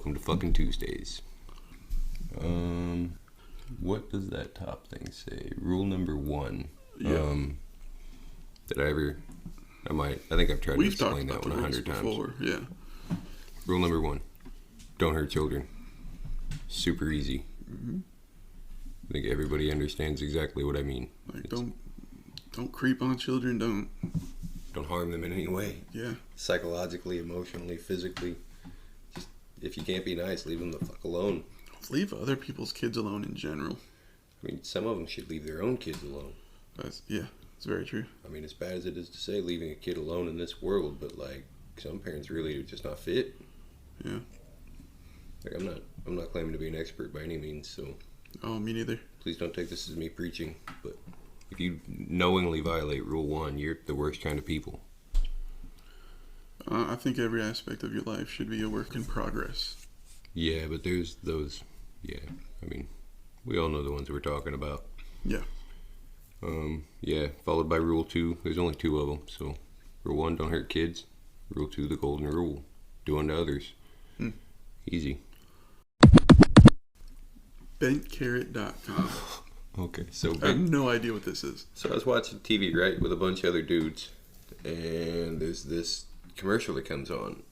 welcome to fucking Tuesdays. What does that top thing say? Rule number 1. Yeah. I think I've tried to explain that one 100 times. Before. Yeah. Rule number 1. Don't hurt children. Super easy. Mm-hmm. I think everybody understands exactly what I mean. Like, don't creep on children. Don't harm them in any way. Yeah. Psychologically, emotionally, physically. Just, if you can't be nice, leave them the fuck alone. Leave other people's kids alone in general. I mean, some of them should leave their own kids alone. It's very true. I mean, as bad as it is to say leaving a kid alone in this world, but like some parents really are just not fit. Yeah. Like I'm not claiming to be an expert by any means, so. Oh, me neither. Please don't take this as me preaching, but if you knowingly violate Rule 1, you're the worst kind of people. I think every aspect of your life should be a work in progress. Yeah, but there's those. Yeah, I mean, we all know the ones we're talking about. Yeah. Followed by Rule 2. There's only 2 of them. So, Rule 1, don't hurt kids. Rule 2, the golden rule. Do unto others. Easy. Bentcarrot.com. Okay, so I have no idea what this is. So I was watching TV, right, with a bunch of other dudes, and there's this commercial that comes on.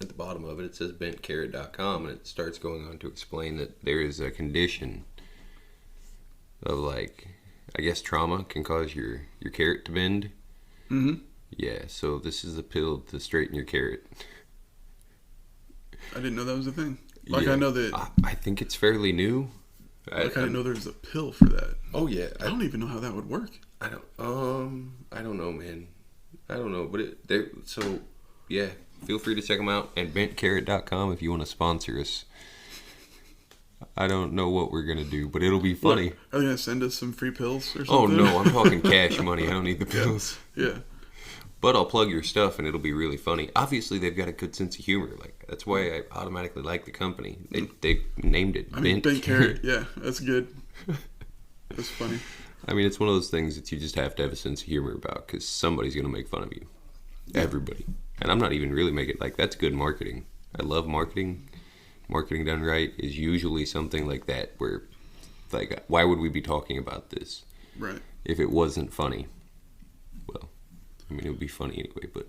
At the bottom of it, it says bentcarrot.com, and it starts going on to explain that there is a condition of, like, I guess trauma can cause your carrot to bend. Mm-hmm. Yeah, so this is a pill to straighten your carrot. I didn't know that was a thing. Like, yeah, I know that... I think it's fairly new. I didn't know there was a pill for that. Oh, yeah. I don't even know how that would work. I don't know, man. I don't know, but yeah, feel free to check them out, and bentcarrot.com if you want to sponsor us. I don't know what we're going to do, but it'll be funny. What? Are they going to send us some free pills or something? Oh, no, I'm talking cash money. I don't need the pills. Yeah. But I'll plug your stuff, and it'll be really funny. Obviously, they've got a good sense of humor. Like, that's why I automatically like the company. They named it Bent Carrot. Yeah, that's good. That's funny. I mean, it's one of those things that you just have to have a sense of humor about, because somebody's going to make fun of you. Yeah. Everybody. And I'm not even really making, like, that's good marketing. I love marketing. Marketing done right is usually something like that, where, like, why would we be talking about this? Right. If it wasn't funny. Well, I mean, it would be funny anyway, but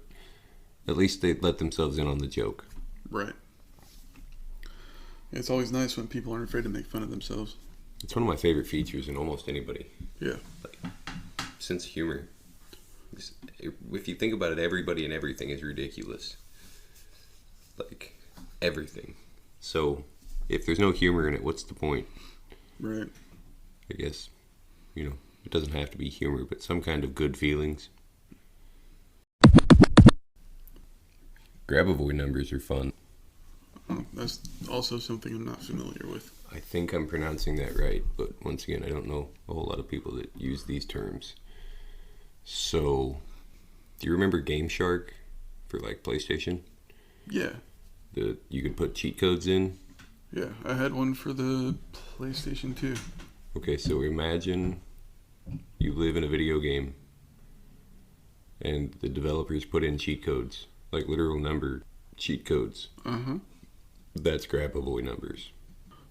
at least they let themselves in on the joke. Right. It's always nice when people aren't afraid to make fun of themselves. It's one of my favorite features in almost anybody. Yeah. Like, sense of humor. If you think about it, everybody and everything is ridiculous. Like, everything. So, if there's no humor in it, what's the point? Right. I guess, it doesn't have to be humor, but some kind of good feelings. Grab-a-voy numbers are fun. Oh, that's also something I'm not familiar with. I think I'm pronouncing that right, but once again, I don't know a whole lot of people that use these terms. So, do you remember Game Shark for, like, PlayStation? Yeah. You could put cheat codes in? Yeah, I had one for the PlayStation 2. Okay, so imagine you live in a video game and the developers put in cheat codes, like literal number cheat codes. Uh-huh. That's Grab-a-voy numbers.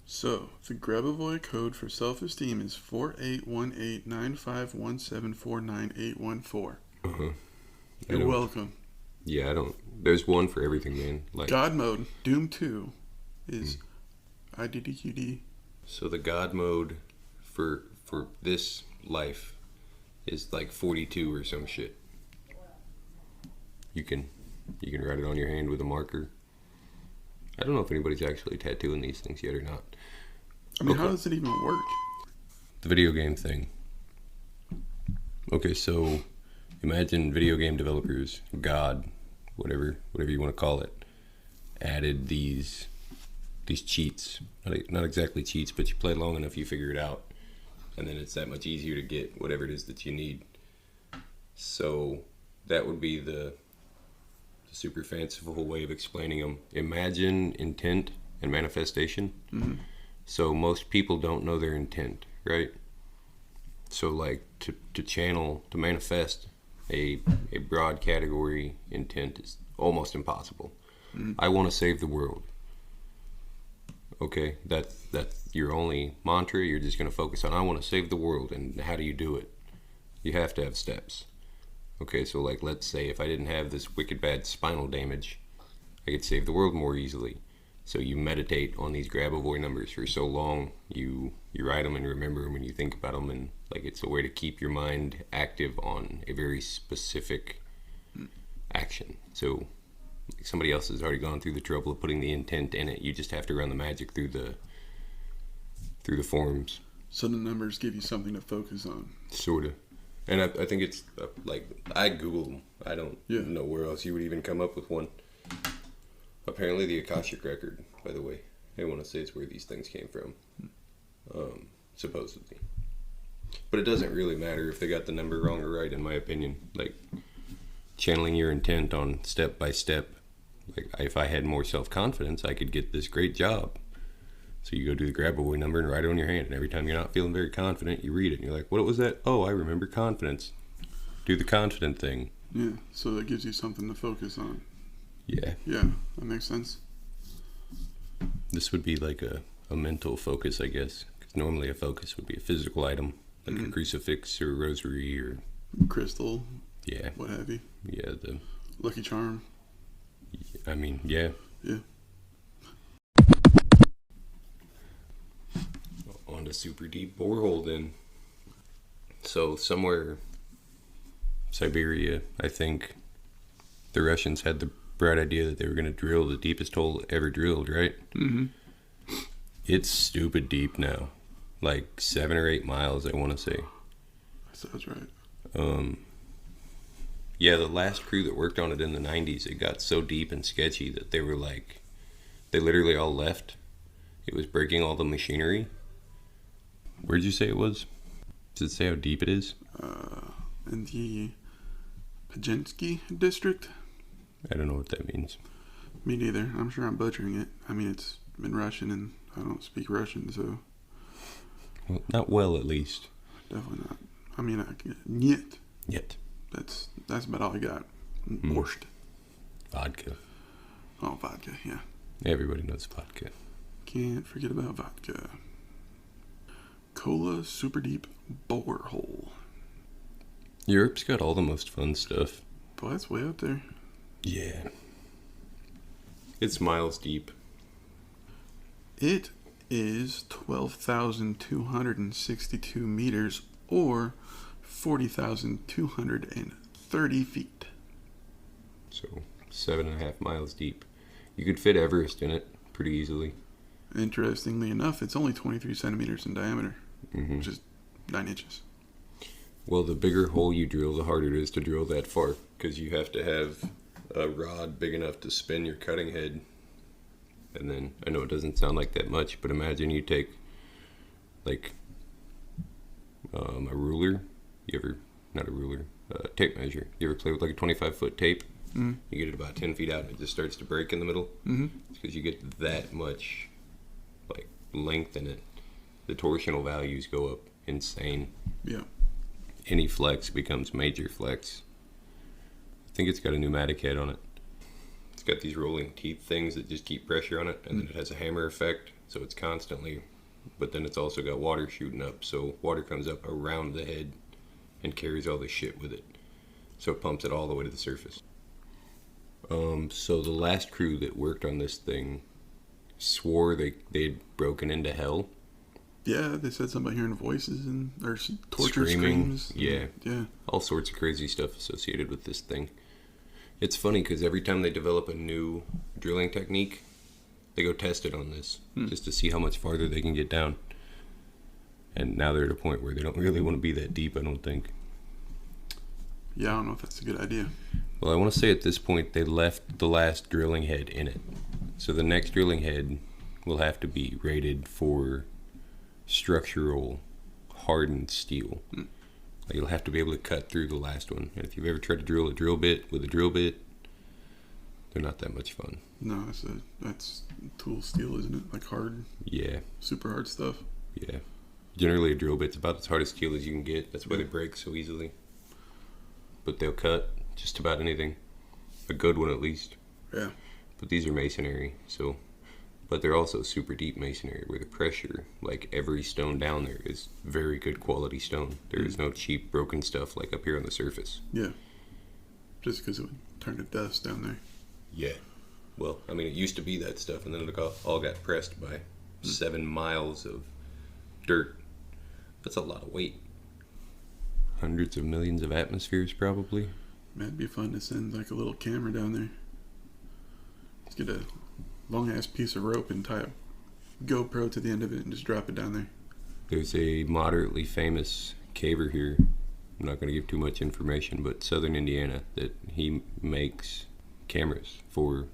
So, the Grab-a-voy code for self-esteem is 48189517498814. Uh-huh. You're welcome. Yeah, there's one for everything, man. Like God mode, Doom 2, is IDDQD. So the God mode for this life is like 42 or some shit. You can write it on your hand with a marker. I don't know if anybody's actually tattooing these things yet or not. I mean, How does it even work? The video game thing. Okay, so imagine video game developers, God, whatever you want to call it, added these cheats. Not exactly cheats, but you play long enough, you figure it out, and then it's that much easier to get whatever it is that you need. So that would be the super fanciful way of explaining them. Imagine intent and manifestation. Mm-hmm. So most people don't know their intent, right? So like to channel, to manifest a broad category intent is almost impossible. Mm-hmm. I want to save the world. Okay, that's your only mantra. You're just going to focus on, I want to save the world, and how do you do it? You have to have steps. Okay, so like let's say if I didn't have this wicked bad spinal damage, I could save the world more easily. So you meditate on these Grabovoi numbers for so long, you write them and remember them, and you think about them, and like it's a way to keep your mind active on a very specific action. So like somebody else has already gone through the trouble of putting the intent in it. You just have to run the magic through the forms. So the numbers give you something to focus on. Sorta. And I think it's like I Googled them. I don't know where else you would even come up with one. Apparently, the Akashic record, by the way, they want to say it's where these things came from, supposedly. But it doesn't really matter if they got the number wrong or right, in my opinion. Like channeling your intent on step by step. Like if I had more self-confidence, I could get this great job. So you go do the Grabovoi number and write it on your hand, and every time you're not feeling very confident, you read it, and you're like, what was that? Oh, I remember confidence. Do the confident thing. Yeah, so that gives you something to focus on. Yeah. Yeah, that makes sense. This would be like a mental focus, I guess. Because normally a focus would be a physical item, like a crucifix or a rosary or... crystal. Yeah. What have you. Yeah, the... Lucky charm. I mean, yeah. Yeah. On to super deep borehole then. So somewhere Siberia, I think the Russians had the bright idea that they were going to drill the deepest hole ever drilled, right? Mm-hmm. It's stupid deep now. Like 7 or 8 miles, I want to say. That sounds right. Yeah, the last crew that worked on it in the 90s, it got so deep and sketchy that they were like, they literally all left. It was breaking all the machinery. Where'd you say it was? Does it say how deep it is? In the Pajensky district. I don't know what that means. Me neither. I'm sure I'm butchering it. I mean, it's in Russian, and I don't speak Russian, so... Well, not well, at least. Definitely not. I mean, Niet. Yet. That's about all I got. Borscht. Vodka. Oh, vodka, yeah. Everybody knows vodka. Can't forget about vodka. Cola Super Deep Borehole. Europe's got all the most fun stuff. Boy, that's way up there. Yeah. It's miles deep. It is 12,262 meters or 40,230 feet. So 7.5 miles deep. You could fit Everest in it pretty easily. Interestingly enough, it's only 23 centimeters in diameter, which is 9 inches. Well, the bigger hole you drill, the harder it is to drill that far, because you have to have a rod big enough to spin your cutting head. And then, I know it doesn't sound like that much, but imagine you take like a ruler. Not a ruler, tape measure. You ever play with like a 25-foot tape? You get it about 10 feet out and it just starts to break in the middle. It's because you get that much like length in it. The torsional values go up insane. Yeah. Any flex becomes major flex. I think it's got a pneumatic head on it. It's got these rolling teeth things that just keep pressure on it, and then it has a hammer effect, so it's constantly, but then it's also got water shooting up, so water comes up around the head and carries all the shit with it. So it pumps it all the way to the surface. So the last crew that worked on this thing swore they'd broken into hell. Yeah, they said something about hearing voices and or torture Screaming, screams. Yeah. Yeah. All sorts of crazy stuff associated with this thing. It's funny because every time they develop a new drilling technique, they go test it on this just to see how much farther they can get down. And now they're at a point where they don't really want to be that deep, I don't think. Yeah, I don't know if that's a good idea. Well, I want to say at this point they left the last drilling head in it. So the next drilling head will have to be rated for structural hardened steel. Like you'll have to be able to cut through the last one. And if you've ever tried to drill a drill bit with a drill bit, they're not that much fun. No, that's tool steel, isn't it? Like hard, Yeah, super hard stuff. yeah. Generally a drill bit's about as hard a steel as you can get. That's why they break so easily. But they'll cut just about anything. A good one at least. Yeah. But these are masonry, so but they're also super deep masonry where the pressure, like every stone down there, is very good quality stone. There is no cheap broken stuff like up here on the surface. Yeah. Just because it would turn to dust down there. Yeah. Well, I mean, it used to be that stuff, and then it all got pressed by 7 miles of dirt. That's a lot of weight. Hundreds of millions of atmospheres, probably. That'd be fun to send like a little camera down there. Let's get a long ass piece of rope and tie a GoPro to the end of it and just drop it down there. There's a moderately famous caver here. I'm not going to give too much information, but Southern Indiana, that he makes cameras for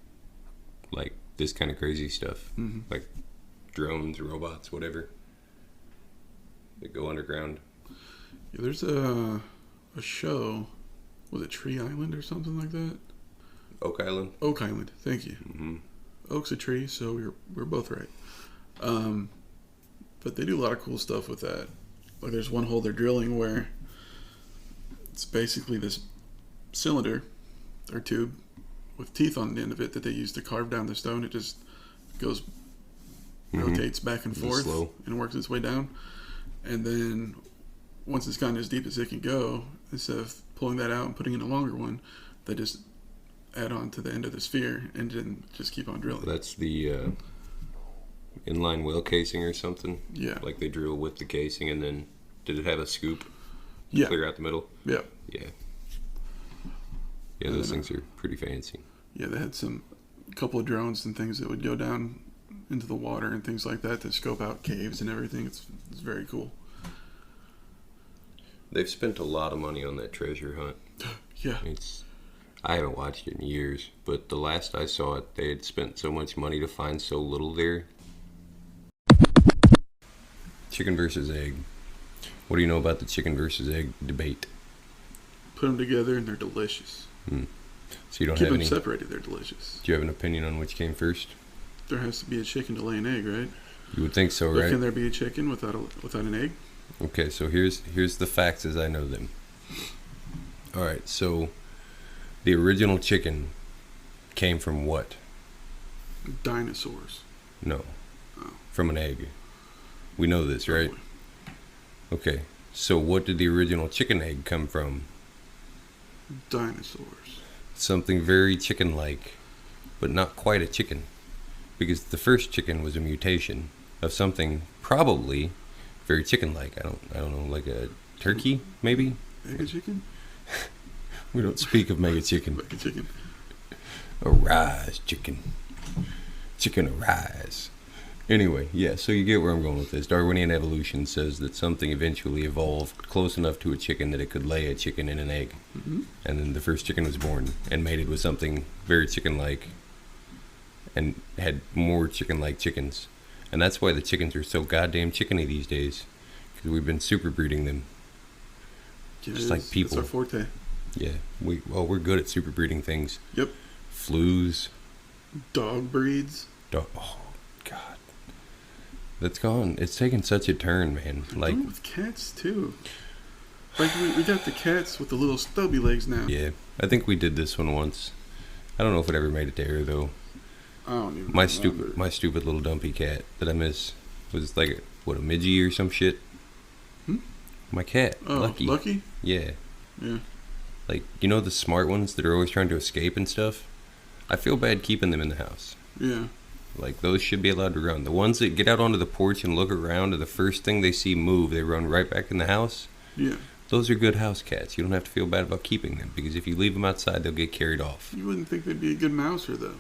like this kind of crazy stuff, like drones, robots, whatever, that go underground. Yeah, there's a show, was it Tree Island or something like that? Oak Island. Oak Island, thank you. Mm-hmm. Oak's a tree, so we're both right. But they do a lot of cool stuff with that. Like there's one hole they're drilling where it's basically this cylinder or tube with teeth on the end of it that they use to carve down the stone. It just goes, rotates back and forth and works its way down. And then once it's gotten as deep as it can go, instead of pulling that out and putting in a longer one, they just add on to the end of the sphere and then just keep on drilling. That's the inline well casing or something? Yeah. Like they drill with the casing, and then did it have a scoop? Yeah. Clear out the middle? Yeah. Yeah. Yeah, those things are pretty fancy. Yeah, they had a couple of drones and things that would go down into the water and things like that to scope out caves and everything. It's very cool. They've spent a lot of money on that treasure hunt. Yeah. I haven't watched it in years, but the last I saw it, they had spent so much money to find so little there. Chicken versus egg. What do you know about the chicken versus egg debate? Put them together and they're delicious. So you don't Keep have them any... separated, they're delicious. Do you have an opinion on which came first? There has to be a chicken to lay an egg, right? You would think so, But right? can there be a chicken without an egg? Okay, so here's the facts as I know them. All right, so the original chicken came from what? Dinosaurs. No. Oh. From an egg. We know this, right? Probably. Okay, so what did the original chicken egg come from? Dinosaurs. Something very chicken-like, but not quite a chicken. Because the first chicken was a mutation of something probably very chicken-like. I don't know, like a turkey, maybe? Mega chicken? We don't speak of mega chicken. Mega chicken. Arise, chicken. Chicken arise. Anyway, yeah, so you get where I'm going with this. Darwinian evolution says that something eventually evolved close enough to a chicken that it could lay a chicken in an egg. Mm-hmm. And then the first chicken was born and mated with something very chicken-like and had more chicken-like chickens. And that's why the chickens are so goddamn chickeny these days. Because we've been super breeding them. Just like people. That's our forte. Yeah, we're good at super breeding things. Yep. Flus. Dog breeds. Oh, God. That's gone. It's taken such a turn, man. Like with cats, too. Like, we got the cats with the little stubby legs now. Yeah, I think we did this one once. I don't know if it ever made it to air, though. I don't even My remember. stupid little dumpy cat that I miss was like, a midgie or some shit? My cat, Oh, Lucky? Yeah. Yeah. Like, you know the smart ones that are always trying to escape and stuff? I feel bad keeping them in the house. Yeah. Like, those should be allowed to run. The ones that get out onto the porch and look around and the first thing they see move, they run right back in the house. Yeah. Those are good house cats. You don't have to feel bad about keeping them, because if you leave them outside, they'll get carried off. You wouldn't think they'd be a good mouser, though.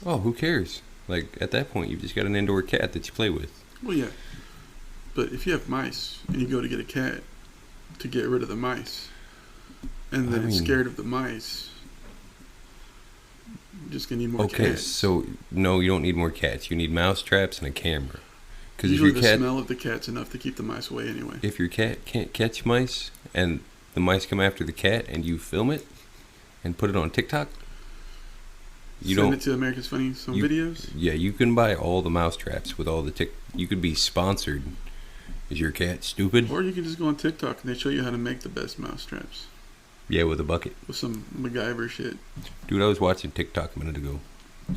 Oh, who cares? Like, at that point, you've just got an indoor cat that you play with. Well, yeah. But if you have mice and you go to get a cat to get rid of the mice, and then it's scared of the mice, you're just going to need more cats. Okay, so, no, you don't need more cats. You need mouse traps and a camera. Because usually the smell of the cat's enough to keep the mice away anyway. If your cat can't catch mice, and the mice come after the cat, and you film it, and put it on TikTok, Send it to America's Funniest Home Videos? Yeah, you can buy all the mouse traps with all the you could be sponsored. Is your cat stupid? Or you can just go on TikTok and they show you how to make the best mouse traps. Yeah, with a bucket. With some MacGyver shit. Dude, I was watching TikTok a minute ago.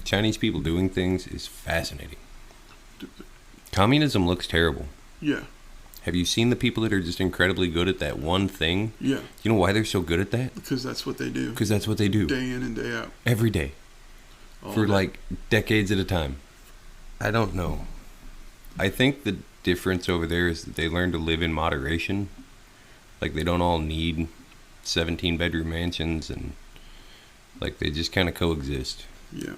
Chinese people doing things is fascinating. Communism looks terrible. Yeah. Have you seen the people that are just incredibly good at that one thing? Yeah. You know why they're so good at that? Because that's what they do. Because that's what they do. Day in and day out. Every day. All For day. like decades at a time. I don't know. I think the difference over there is that they learn to live in moderation. Like they don't all need 17-bedroom mansions, and like they just kind of coexist. Yeah.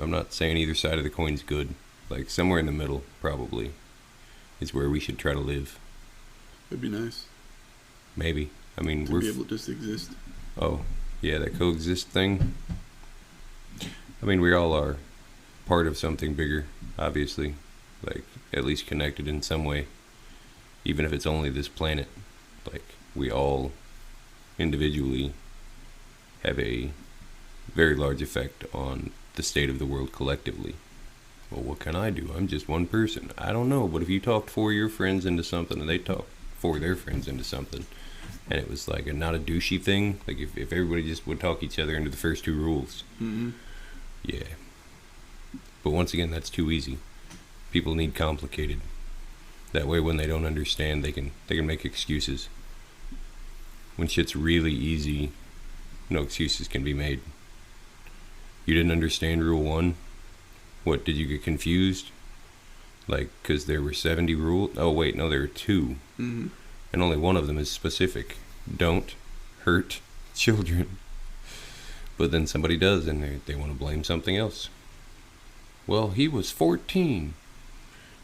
I'm not saying either side of the coin's good. Like somewhere in the middle, probably, is where we should try to live. It'd be nice. Maybe. I mean, To be able to just exist. Oh, yeah, that coexist thing. I mean, we all are part of something bigger, obviously. Like, at least connected in some way. Even if it's only this planet. Like, we all individually have a very large effect on the state of the world collectively. Well, what can I do? I'm just one person. I don't know, but if you talked 4 of your friends into something and they talked 4 of their friends into something, and it was like not a douchey thing, like if everybody just would talk each other into the first 2 rules. Mm-hmm. Yeah. But once again, that's too easy. People need complicated. That way when they don't understand, they can make excuses. When shit's really easy, no excuses can be made. You didn't understand rule 1? What, did you get confused? Like, because there were 70 rules? Oh, wait, no, there were 2. Mm-hmm. And only one of them is specific. Don't hurt children. But then somebody does, and they want to blame something else. Well, he was 14.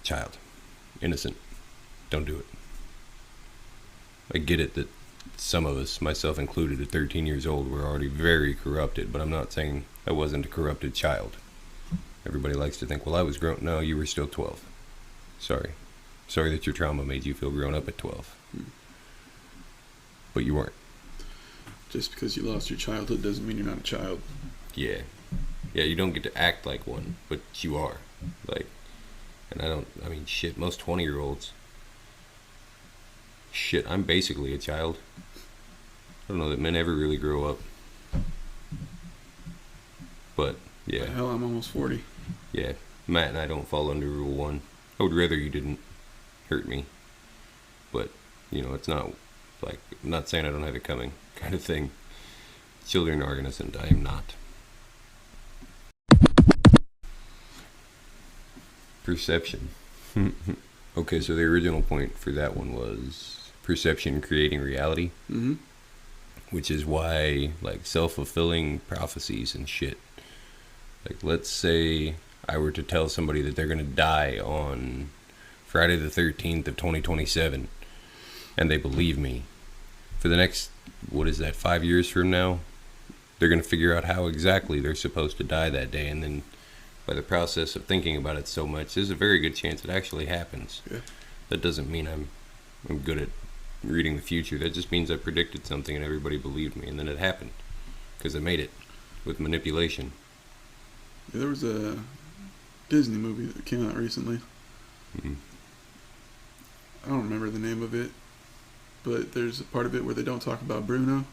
Child. Innocent. Don't do it. I get it that some of us, myself included, at 13 years old, were already very corrupted, but I'm not saying I wasn't a corrupted child. Everybody likes to think, well, I was grown. No, you were still 12. Sorry. Sorry that your trauma made you feel grown up at 12. But you weren't. Just because you lost your childhood doesn't mean you're not a child. Yeah. Yeah, you don't get to act like one, but you are. Like, and I mean, shit, most 20-year-olds. Shit, I'm basically a child. I don't know that men ever really grow up. But, yeah. Hell, I'm almost 40. Yeah, Matt and I don't fall under Rule 1. I would rather you didn't hurt me. But, it's not, like, I'm not saying I don't have it coming kind of thing. Children are innocent. I am not. Perception. Okay, so the original point for that one was perception creating reality. Mm-hmm. Which is why, like, self-fulfilling prophecies and shit. Like, let's say I were to tell somebody that they're going to die on Friday the 13th of 2027, and they believe me. For the next, 5 years from now, they're going to figure out how exactly they're supposed to die that day, and then by the process of thinking about it so much, there's a very good chance it actually happens. Yeah. That doesn't mean I'm good at reading the future. That just means I predicted something and everybody believed me, and then it happened because I made it with manipulation. Yeah, there was a Disney movie that came out recently. Mm-hmm. I don't remember the name of it, but there's a part of it where they don't talk about Bruno.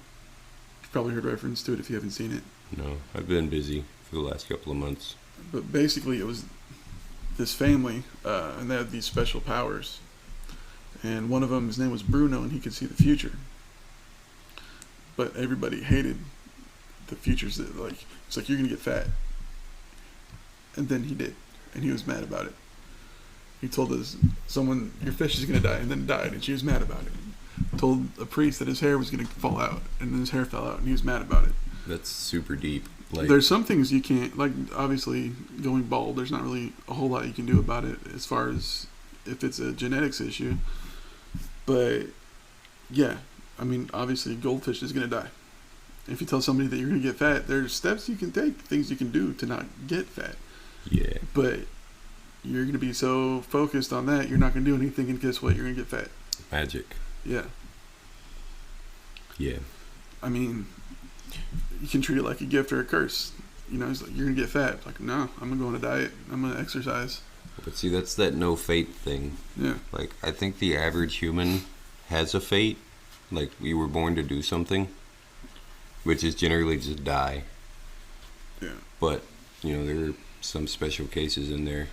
You've probably heard reference to it if you haven't seen it. No, I've been busy for the last couple of months. But basically it was this family, and they had these special powers. And one of them, his name was Bruno, and he could see the future. But everybody hated the futures. That, like, it's like, you're going to get fat. And then he did. And he was mad about it. He told someone, your fish is going to die, and then it died, and she was mad about it. Told a priest that his hair was going to fall out, and then his hair fell out, and he was mad about it. That's super deep. Like, there's some things you can't, like, obviously, going bald, there's not really a whole lot you can do about it as far as if it's a genetics issue. But, yeah, I mean, obviously, goldfish is going to die. If you tell somebody that you're going to get fat, there's steps you can take, things you can do to not get fat. Yeah. But you're going to be so focused on that, you're not going to do anything, and guess what? You're going to get fat. Magic. Yeah. Yeah. I mean, you can treat it like a gift or a curse. It's like, you're going to get fat. Like, no, I'm going to go on a diet. I'm going to exercise. But see, that's that no fate thing. Yeah. Like, I think the average human has a fate. Like, we were born to do something, which is generally just die. Yeah. But there are some special cases in there,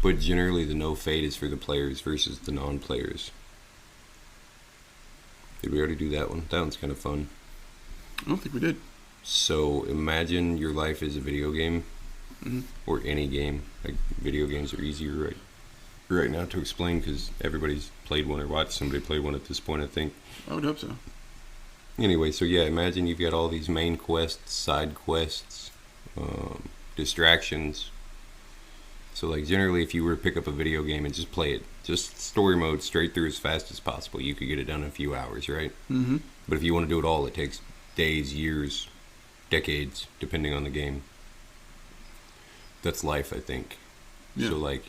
but generally the no fade is for the players versus the non-players. Did we already do that one? That one's kind of fun. I don't think we did. So imagine your life is a video game, or any game. Like, video games are easier right now to explain because everybody's played one or watched somebody play one at this point, I think. I would hope so. Anyway, so yeah, imagine you've got all these main quests, side quests, distractions. So like generally if you were to pick up a video game and just play it, just story mode straight through as fast as possible, you could get it done in a few hours, right? Mm-hmm. But if you want to do it all, it takes days, years, decades, depending on the game. That's life, I think. Yeah. So like,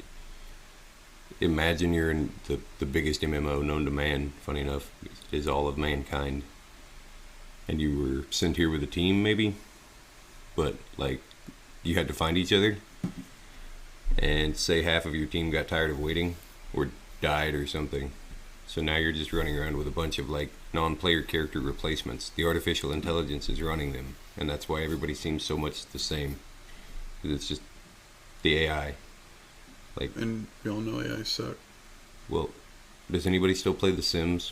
imagine you're in the biggest MMO known to man, funny enough, is all of mankind. And you were sent here with a team, maybe? But, like, you had to find each other. And say half of your team got tired of waiting, or died or something. So now you're just running around with a bunch of, like, non-player character replacements. The artificial intelligence is running them. And that's why everybody seems so much the same. Because it's just the AI. Like, And we all know AI suck. well, does anybody still play The Sims?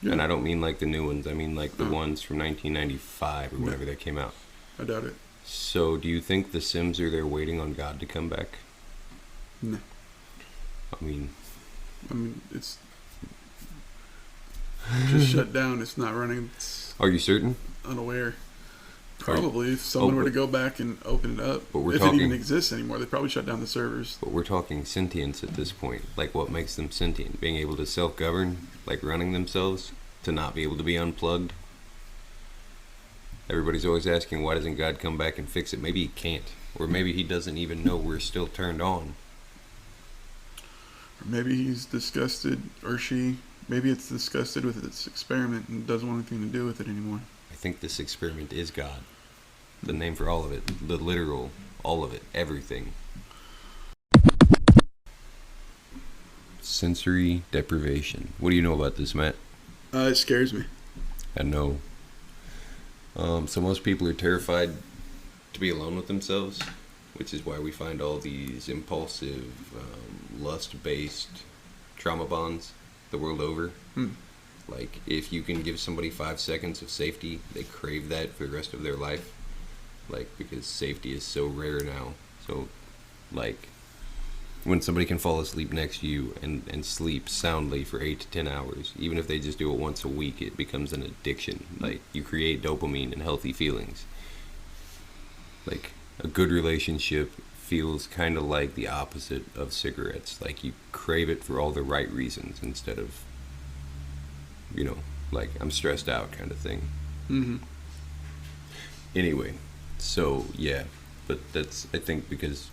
Yeah. And I don't mean like the new ones. I mean like the ones from 1995 or whatever that came out. I doubt it. So do you think The Sims are there waiting on God to come back? No. I mean, it's just shut down. It's not running. It's are you certain? unaware. Probably, if someone were to go back and open it up, But we're if talking- it even exists anymore, they probably shut down the servers. But we're talking sentience at this point. Like, what makes them sentient? Being able to self-govern, like running themselves, to not be able to be unplugged. Everybody's always asking, why doesn't God come back and fix it? Maybe he can't. Or maybe he doesn't even know we're still turned on. Or maybe he's disgusted, or she. Maybe it's disgusted with its experiment and doesn't want anything to do with it anymore. I think this experiment is God. The name for all of it. The literal, all of it. Everything. Sensory deprivation. What do you know about this, Matt? It scares me. I know. So most people are terrified to be alone with themselves, which is why we find all these impulsive, lust-based trauma bonds the world over. Like, if you can give somebody 5 seconds of safety, they crave that for the rest of their life. Like, because safety is so rare now. So, like, when somebody can fall asleep next to you and sleep soundly for 8 to 10 hours, even if they just do it once a week, it becomes an addiction. Like, you create dopamine and healthy feelings. Like, a good relationship feels kind of like the opposite of cigarettes. Like, you crave it for all the right reasons instead of, like, I'm stressed out kind of thing. Mm-hmm. Anyway, so, yeah. But that's, I think, because,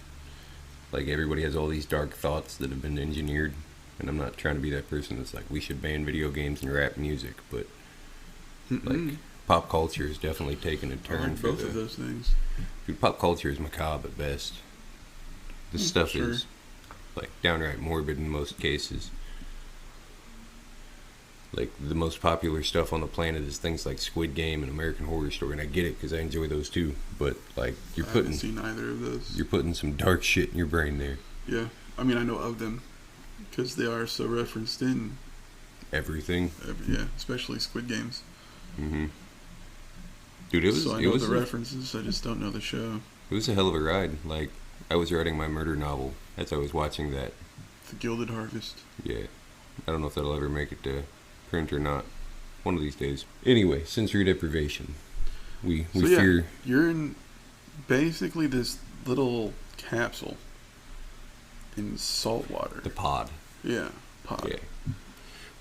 like, everybody has all these dark thoughts that have been engineered. And I'm not trying to be that person that's like, we should ban video games and rap music. But, like, pop culture has definitely taken a I turn like for both of those things. Dude, pop culture is macabre at best. This stuff sure. is, like, downright morbid in most cases. Like, the most popular stuff on the planet is things like Squid Game and American Horror Story, and I get it because I enjoy those too. But, like, I haven't seen either of those. you're putting some dark shit in your brain there. Yeah, I mean, I know of them because they are so referenced in Everything. especially Squid Games. Mm-hmm. Dude, it was So I know the references. I just don't know the show. it was a hell of a ride. Like, I was writing my murder novel as I was watching that. The Gilded Harvest. Yeah, I don't know if that'll ever make it to print or not. One of these days. Anyway, sensory deprivation. We fear. You're in basically this little capsule in salt water. The pod. Yeah, pod. Yeah.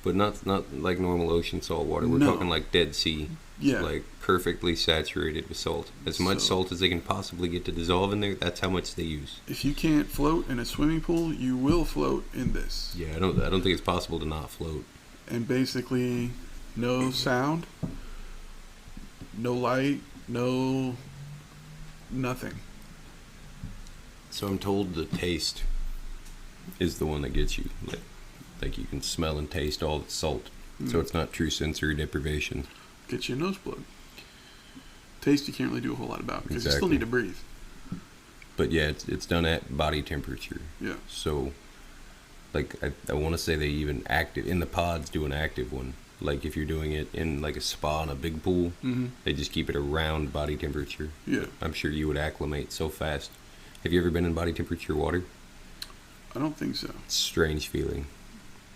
But not like normal ocean salt water. We're No. talking like Dead Sea. Yeah. Like perfectly saturated with salt. As much salt as they can possibly get to dissolve in there, that's how much they use. If you can't float in a swimming pool, you will float in this. Yeah, I don't think it's possible to not float. And basically, no sound, no light, no nothing. So I'm told the taste is the one that gets you. Like you can smell and taste all the salt. So it's not true sensory deprivation. Gets you a nose plug. Taste you can't really do a whole lot about because you still Exactly. need to breathe. But yeah, it's done at body temperature. Yeah. So, like, I want to say they even active in the pods do an active one. Like if you're doing it in like a spa in a big pool, they just keep it around body temperature. Yeah. I'm sure you would acclimate so fast. Have you ever been in body temperature water? I don't think so. It's a strange feeling.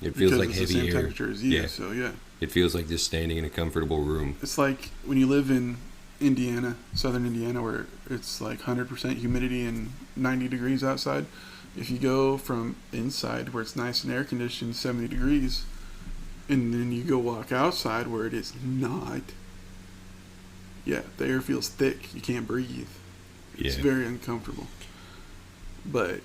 It feels like it's heavy the same air. temperature as you, so yeah. It feels like just standing in a comfortable room. It's like when you live in Indiana, southern Indiana, where it's like 100% humidity and 90 degrees outside. If you go from inside where it's nice and air conditioned, 70 degrees, and then you go walk outside where it is not, yeah, the air feels thick. You can't breathe. It's very uncomfortable. But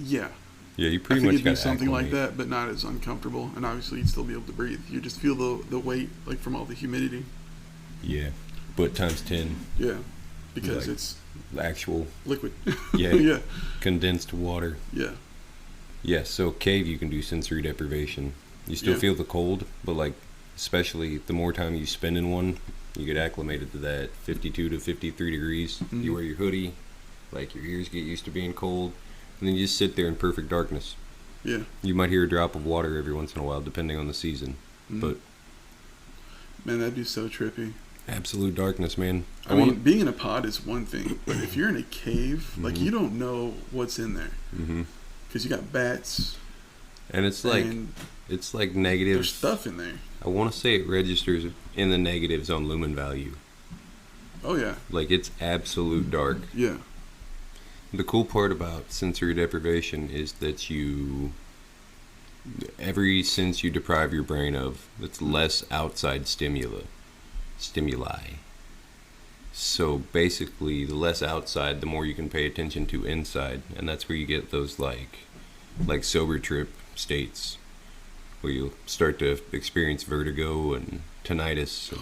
yeah. Yeah, you I pretty think much it'd be got something like acclimate. that, but not as uncomfortable. And obviously, you'd still be able to breathe. You just feel the weight, like from all the humidity. Yeah, but times 10. Yeah, because Like, it's actual liquid. Yeah. Yeah. Condensed water. Yeah. Yeah, so cave you can do sensory deprivation. You still Yeah. feel the cold, but like especially the more time you spend in one, you get acclimated to that 52 to 53 degrees. You wear your hoodie, like your ears get used to being cold, and then you just sit there in perfect darkness. Yeah. You might hear a drop of water every once in a while depending on the season. But Man, that'd be so trippy. absolute darkness, man. I mean, being in a pod is one thing, but if you're in a cave, like you don't know what's in there, because you got bats, and it's like and negative. there's stuff in there. I want to say it registers in the negatives on lumen value. Oh yeah. Like it's absolute dark. Yeah. The cool part about sensory deprivation is that every sense you deprive your brain of, it's less outside stimuli. So basically, the less outside, the more you can pay attention to inside, and that's where you get those like sober trip states, where you'll start to experience vertigo and tinnitus. And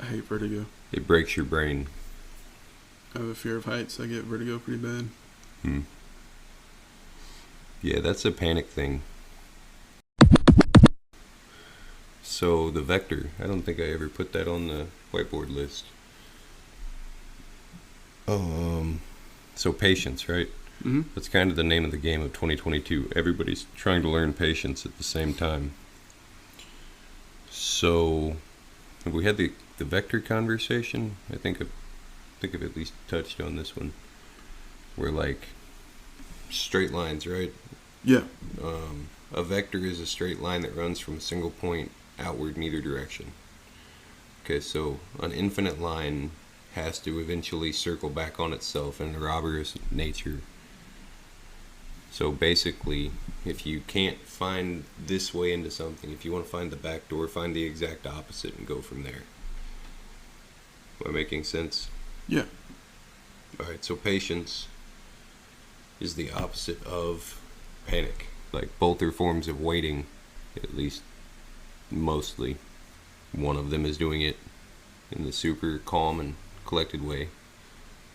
I hate vertigo. it breaks your brain. I have a fear of heights. I get vertigo pretty bad. Yeah, that's a panic thing. So the vector, I don't think I ever put that on the whiteboard list. So patience, right? That's kind of the name of the game of 2022. Everybody's trying to learn patience at the same time. So have we had the vector conversation? I think I've at least touched on this one. We're like straight lines, right? Yeah. A vector is a straight line that runs from a single point outward in either direction. Okay, so an infinite line has to eventually circle back on itself in a robber's nature. So basically, if you can't find this way into something, if you want to find the back door, find the exact opposite and go from there. Am I making sense? Yeah. Alright, so patience is the opposite of panic. Like both are forms of waiting, at least mostly. One of them is doing it in the super calm and collected way,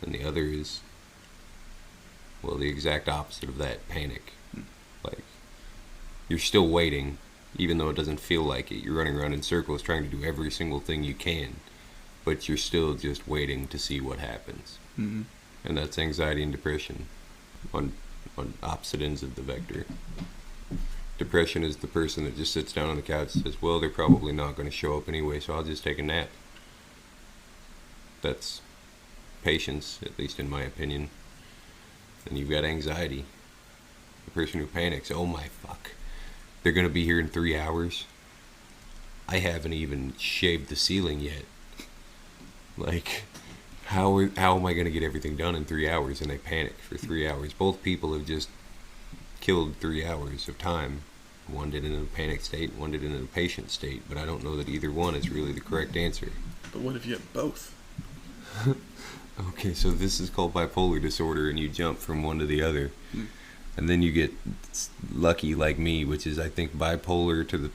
and the other is, well, the exact opposite of that, panic. Like, you're still waiting, even though it doesn't feel like it. You're running around in circles trying to do every single thing you can, but you're still just waiting to see what happens. And that's anxiety and depression on opposite ends of the vector. Depression is the person that just sits down on the couch and says, well, they're probably not going to show up anyway, so I'll just take a nap. That's patience, at least in my opinion. And you've got anxiety. The person who panics, oh my fuck, they're going to be here in 3 hours. I haven't even shaved the ceiling yet. Like, how am I going to get everything done in 3 hours? And they panic for 3 hours. Both people have just killed 3 hours of time. One did it in a panic state, one did it in a patient state, but I don't know that either one is really the correct answer. But what if you have both? Okay, so this is called bipolar disorder, and you jump from one to the other. And then you get lucky like me, which is, I think, bipolar to the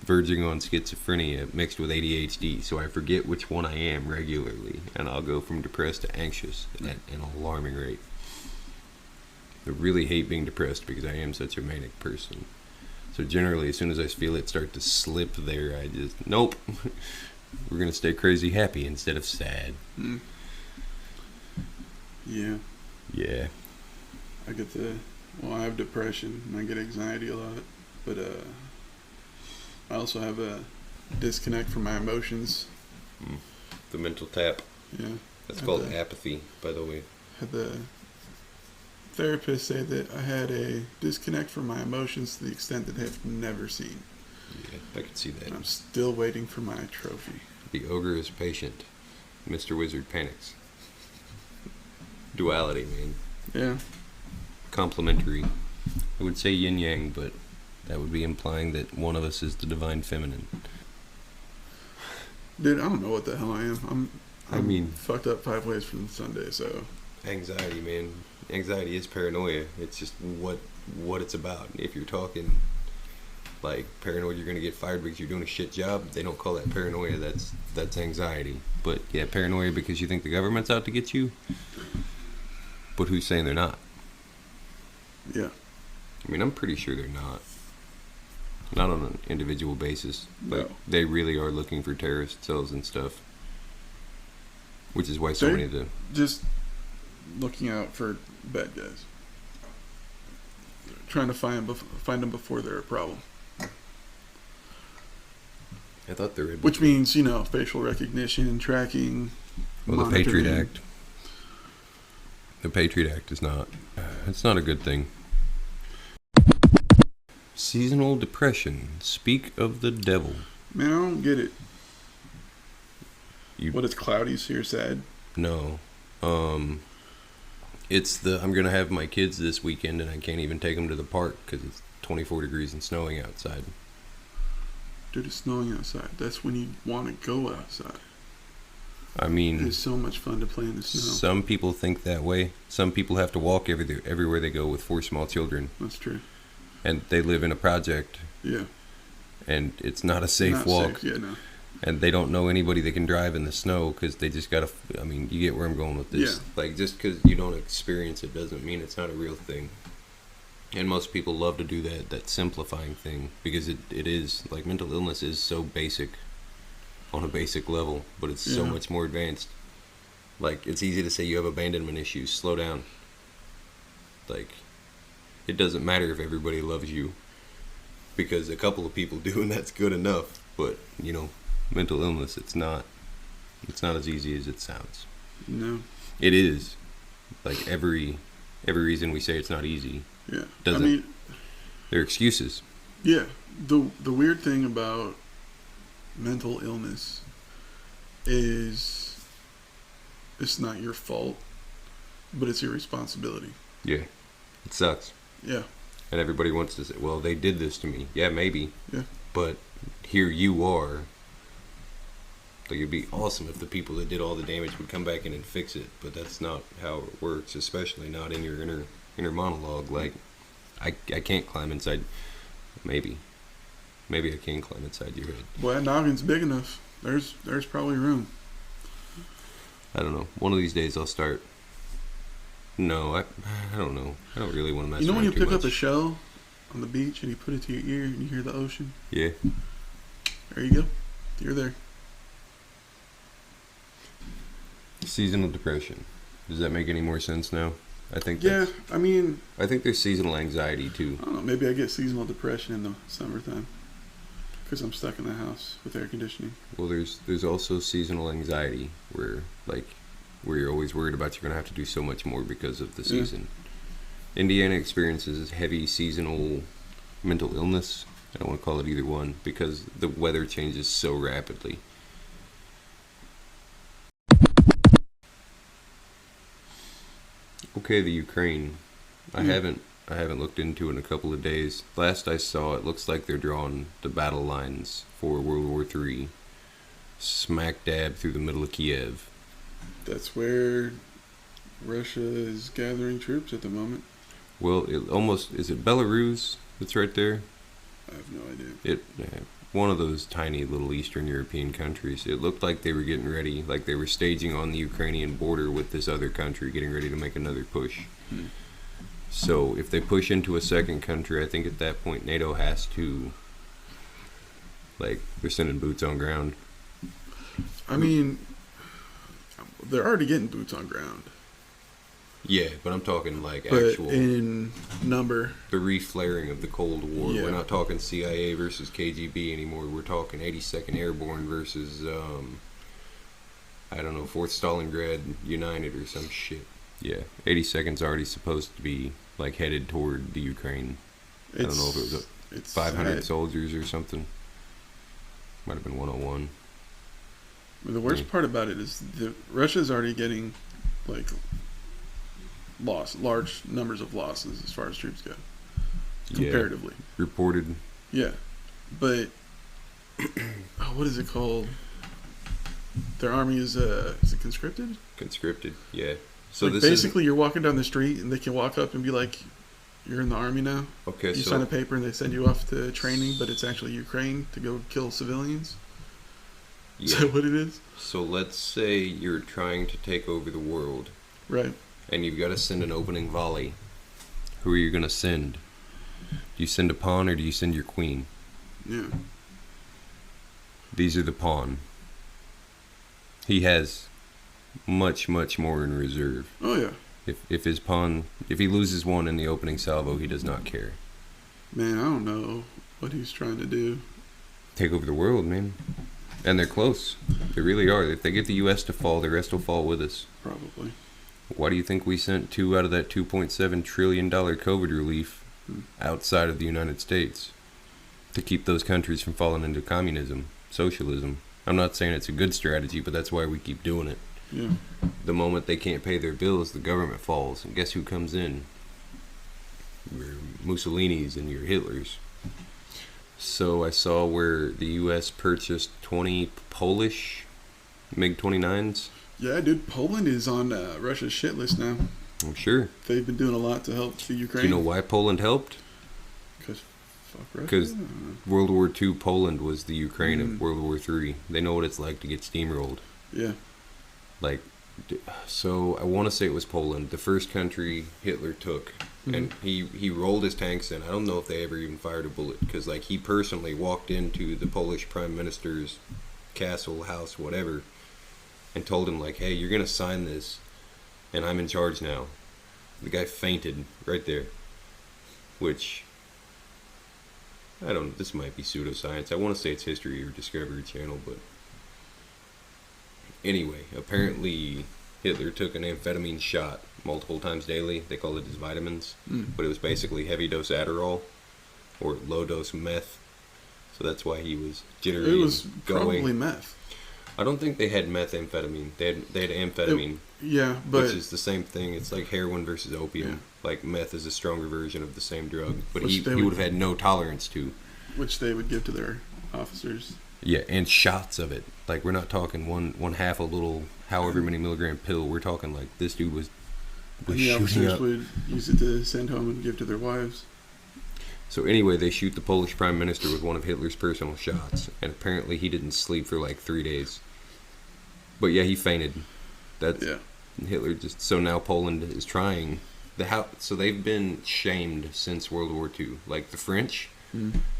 verging on schizophrenia mixed with ADHD. So I forget which one I am regularly, and I'll go from depressed to anxious at an alarming rate. I really hate being depressed because I am such a manic person. So generally, as soon as I feel it start to slip there, I just, nope. We're going to stay crazy happy instead of sad. Yeah. Yeah. I get I have depression and I get anxiety a lot, but I also have a disconnect from my emotions. Mm. The mental tap. Yeah. That's called apathy, by the way. Had the therapist say that I had a disconnect from my emotions to the extent that they've never seen. Yeah, I can see that. And I'm still waiting for my trophy. The ogre is patient. Mr. Wizard panics. Duality, man. Yeah. Complementary. I would say yin yang, but that would be implying that one of us is the divine feminine. Dude, I don't know what the hell I am. I mean, fucked up 5 ways from Sunday, so. Anxiety, man. Anxiety is paranoia. It's just what it's about. If you're talking like paranoid you're gonna get fired because you're doing a shit job, they don't call that paranoia. That's anxiety. But yeah, paranoia because you think the government's out to get you. But who's saying they're not? Yeah. I mean, I'm pretty sure they're not. Not on an individual basis. Like, No. they really are looking for terrorist cells and stuff. Which is why so many of the... Just looking out for bad guys. Trying to find them before they're a problem. I thought there would be... Which means, facial recognition, tracking, well, the Patriot Act. The Patriot Act is not... It's not a good thing. Seasonal depression. Speak of the devil. Man, I don't get it. What, it's cloudy, so you're sad? No. It's I'm going to have my kids this weekend and I can't even take them to the park because it's 24 degrees and snowing outside. Dude, it's snowing outside. That's when you want to go outside. I mean... It's so much fun to play in the snow. Some people think that way. Some people have to walk everywhere they go with 4 small children. That's true. And they live in a project. Yeah. And it's not a safe walk. Safe. Yeah, no. And they don't know anybody that can drive in the snow because they just got to... I mean, you get where I'm going with this. Yeah. Like, just because you don't experience it doesn't mean it's not a real thing. And most people love to do that simplifying thing because it is... Like, mental illness is so basic on a basic level, but it's so much more advanced. Like, it's easy to say you have abandonment issues. Slow down. Like, it doesn't matter if everybody loves you because a couple of people do, and that's good enough. But, mental illness, it's not as easy as it sounds. No. It is. Like, every reason we say it's not easy. Yeah. Doesn't. They're excuses. Yeah. The weird thing about mental illness is it's not your fault, but it's your responsibility. Yeah. It sucks. Yeah. And everybody wants to say, well, they did this to me. Yeah, maybe. Yeah. But here you are. Like, it'd be awesome if the people that did all the damage would come back in and fix it, but that's not how it works, especially not in your inner monologue. Like, I can't climb inside. Maybe I can climb inside your head. Boy, that noggin's big enough. There's probably room. I don't know. One of these days I'll start. No, I don't know. I don't really want to mess around. You know when you pick much. up a shell on the beach and you put it to your ear and you hear the ocean? Yeah. There you go. You're there. Seasonal depression. Does that make any more sense now? I think. Yeah, I mean. I think there's seasonal anxiety too. I don't know. Maybe I get seasonal depression in the summertime because I'm stuck in the house with air conditioning. Well, there's also seasonal anxiety where you're always worried about you're gonna have to do so much more because of the season. Indiana experiences heavy seasonal mental illness. I don't want to call it either one because the weather changes so rapidly. Okay, the Ukraine. I haven't looked into it in a couple of days. Last I saw, it looks like they're drawing the battle lines for World War III, smack dab through the middle of Kiev. That's where Russia is gathering troops at the moment. Well, is it Belarus that's right there? I have no idea. One of those tiny little Eastern European countries. It looked like they were getting ready, like they were staging on the Ukrainian border with this other country, getting ready to make another push. So if they push into a second country, I think at that point NATO has to, like, they're sending boots on ground. I mean, they're already getting boots on ground. Yeah, but I'm talking like but actual in number. the reflaring of the Cold War. Yeah. We're not talking CIA versus KGB anymore. We're talking 82nd Airborne versus I don't know, 4th Stalingrad United or some shit. Yeah, 82nd's already supposed to be like headed toward the Ukraine. I don't know if it was 500 sad. soldiers or something. Might have been 101. The worst part about it is Russia's already getting like large numbers of losses as far as troops go, comparatively. Yeah, reported. Yeah, but what is it called? Their army is it conscripted? Conscripted, yeah. So like this basically, you're walking down the street and they can walk up and be like, "You're in the army now." Okay, you sign a paper and they send you off to training, but it's actually Ukraine to go kill civilians. Yeah. Is that what it is? So let's say you're trying to take over the world, Right. and you've got to send an opening volley. Who are you going to send? Do you send a pawn or do you send your queen? Yeah. These are the pawn. He has much, much more in reserve. Oh yeah. If his pawn, if he loses one in the opening salvo, he does not care. Man, I don't know what he's trying to do. Take over the world, man. And they're close. They really are. If they get the U.S. to fall, the rest will fall with us. Probably. Why do you think we sent 2 out of that $2.7 trillion COVID relief outside of the United States? To keep those countries from falling into communism, socialism. I'm not saying it's a good strategy, but that's why we keep doing it. Yeah. The moment they can't pay their bills, the government falls. And guess who comes in? Your Mussolinis and your Hitlers. So I saw where the U.S. purchased 20 Polish MiG-29s. Yeah, dude. Poland is on Russia's shit list now. I'm sure. They've been doing a lot to help the Ukraine. Do you know why Poland helped? Because fuck Russia. Because World War II Poland was the Ukraine of World War III. They know what it's like to get steamrolled. Yeah. Like, so I want to say it was Poland, the first country Hitler took. And he rolled his tanks in. I don't know if they ever even fired a bullet, because like he personally walked into the Polish prime minister's castle, house, whatever, and told him like, "Hey, you're gonna sign this, and I'm in charge now." The guy fainted right there, which I don't. This might be pseudoscience. I want to say it's History or Discovery Channel, but anyway, apparently Hitler took an amphetamine shot multiple times daily. They called it his vitamins, but it was basically heavy dose Adderall or low dose meth. So that's why he was jittery. It was going. probably meth. I don't think they had methamphetamine. They had amphetamine. Yeah, but which is the same thing. It's like heroin versus opium. Yeah. Like meth is a stronger version of the same drug, but Which he would have had no tolerance to. Which they would give to their officers. Yeah, and shots of it. Like we're not talking one half a little however many milligram pill. We're talking like this dude was And the shooting officers up. would use it to send home and give to their wives. So anyway, they shoot the Polish prime minister with one of Hitler's personal shots, and apparently he didn't sleep for like 3 days. But yeah, he fainted. That's Yeah. Hitler just. So now Poland is trying so they've been shamed since World War II. Like the French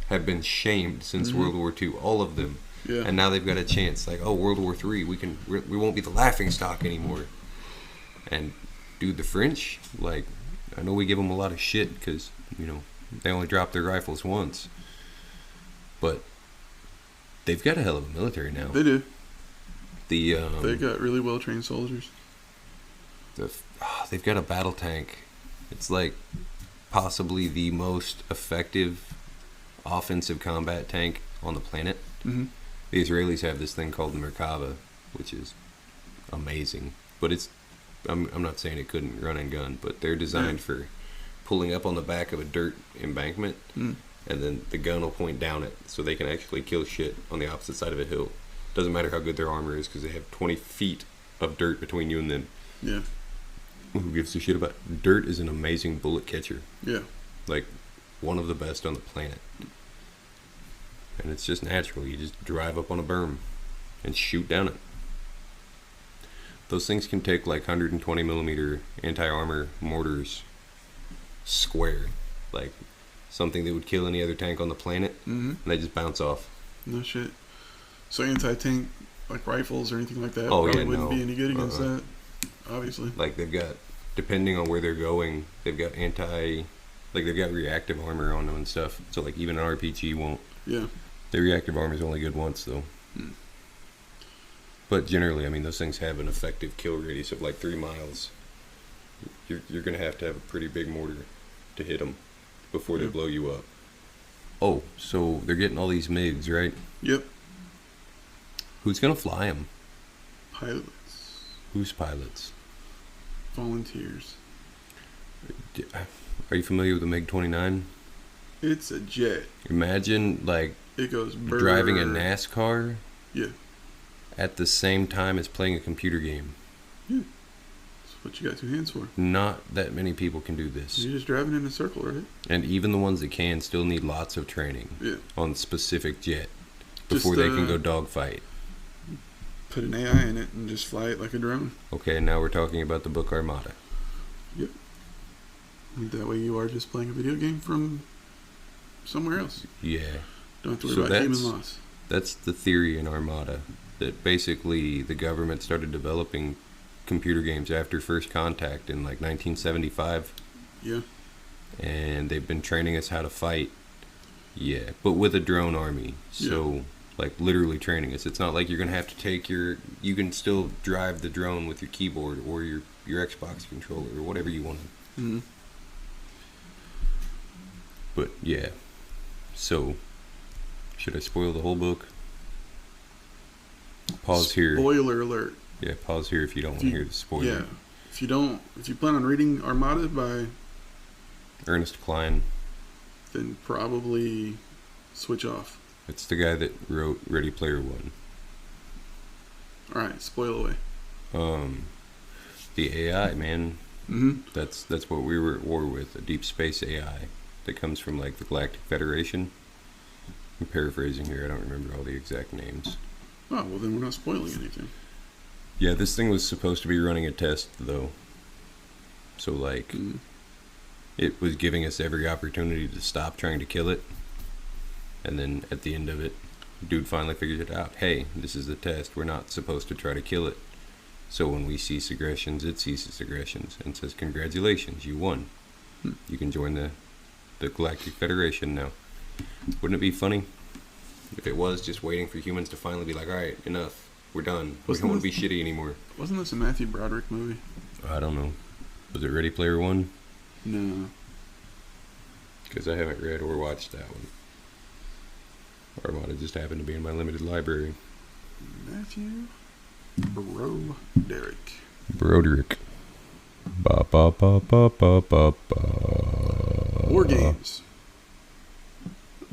have been shamed since World War II, all of them. Yeah. And now they've got a chance. Like, oh, World War III, we won't be the laughing stock anymore. And dude, the French, like, I know we give them a lot of shit because they only dropped their rifles once, but they've got a hell of a military now. They do. They got really well trained soldiers. They've got a battle tank. It's like possibly the most effective offensive combat tank on the planet. Mm-hmm. The Israelis have this thing called the Merkava, which is amazing. But I'm not saying it couldn't run and gun, but they're designed for pulling up on the back of a dirt embankment, and then the gun will point down it, so they can actually kill shit on the opposite side of a hill. Doesn't matter how good their armor is, because they have 20 feet of dirt between you and them. Yeah. Who gives a shit about dirt? Is an amazing bullet catcher. Yeah. Like one of the best on the planet. And it's just natural. You just drive up on a berm and shoot down it. Those things can take like 120 millimeter anti-armor mortars square, like something that would kill any other tank on the planet, and they just bounce off. No shit. So anti-tank like rifles or anything like that Oh, probably yeah, wouldn't no. be any good against that. Obviously. Like they've got depending on where they're going, they've got they've got reactive armor on them and stuff. So like even an RPG won't. Yeah. The reactive armor is only good once though. But generally, I mean, those things have an effective kill radius of like 3 miles. You're gonna have to have a pretty big mortar to hit them before they blow you up. Oh, so they're getting all these MiGs, right? Yep. Who's gonna fly them? Pilots. Who's pilots? Volunteers. Are you familiar with the MiG-29? It's a jet. Imagine like It goes brrr. driving a NASCAR. Yeah. At the same time as playing a computer game. Yeah. That's what you got 2 hands for. Not that many people can do this. You're just driving in a circle, right? And even the ones that can still need lots of training on specific jet before they can go dogfight. Put an AI in it and just fly it like a drone. Okay, now we're talking about the book Armada. Yep. That way you are just playing a video game from somewhere else. Yeah. Don't have to worry about human loss. That's the theory in Armada. That basically the government started developing computer games after First Contact in like 1975. Yeah. And they've been training us how to fight. Yeah, but with a drone army. So, like, literally training us. It's not like you're going to have to take you can still drive the drone with your keyboard or your Xbox controller or whatever you want. Mm-hmm. But, yeah. So, should I spoil the whole book? Pause here. Spoiler alert. Yeah, pause here if you don't want to hear the spoiler. Yeah. If you plan on reading Armada by Ernest Cline. Then probably switch off. It's the guy that wrote Ready Player One. Alright, spoil away. The AI, man. Mm-hmm. That's what we were at war with, a deep space AI that comes from like the Galactic Federation. I'm paraphrasing here, I don't remember all the exact names. Oh, well then we're not spoiling anything. Yeah, this thing was supposed to be running a test though. So like it was giving us every opportunity to stop trying to kill it. And then at the end of it, dude finally figured it out. Hey, this is the test. We're not supposed to try to kill it. So when we cease aggressions, it ceases aggressions and says, congratulations, you won. You can join the Galactic Federation now. Wouldn't it be funny if it was just waiting for humans to finally be like, all right, enough. We're done. We don't want to be shitty anymore. Wasn't this a Matthew Broderick movie? I don't know. Was it Ready Player One? No. Because I haven't read or watched that one. Armada just happened to be in my limited library. Matthew Broderick. Broderick. Ba ba ba ba ba ba ba. War Games.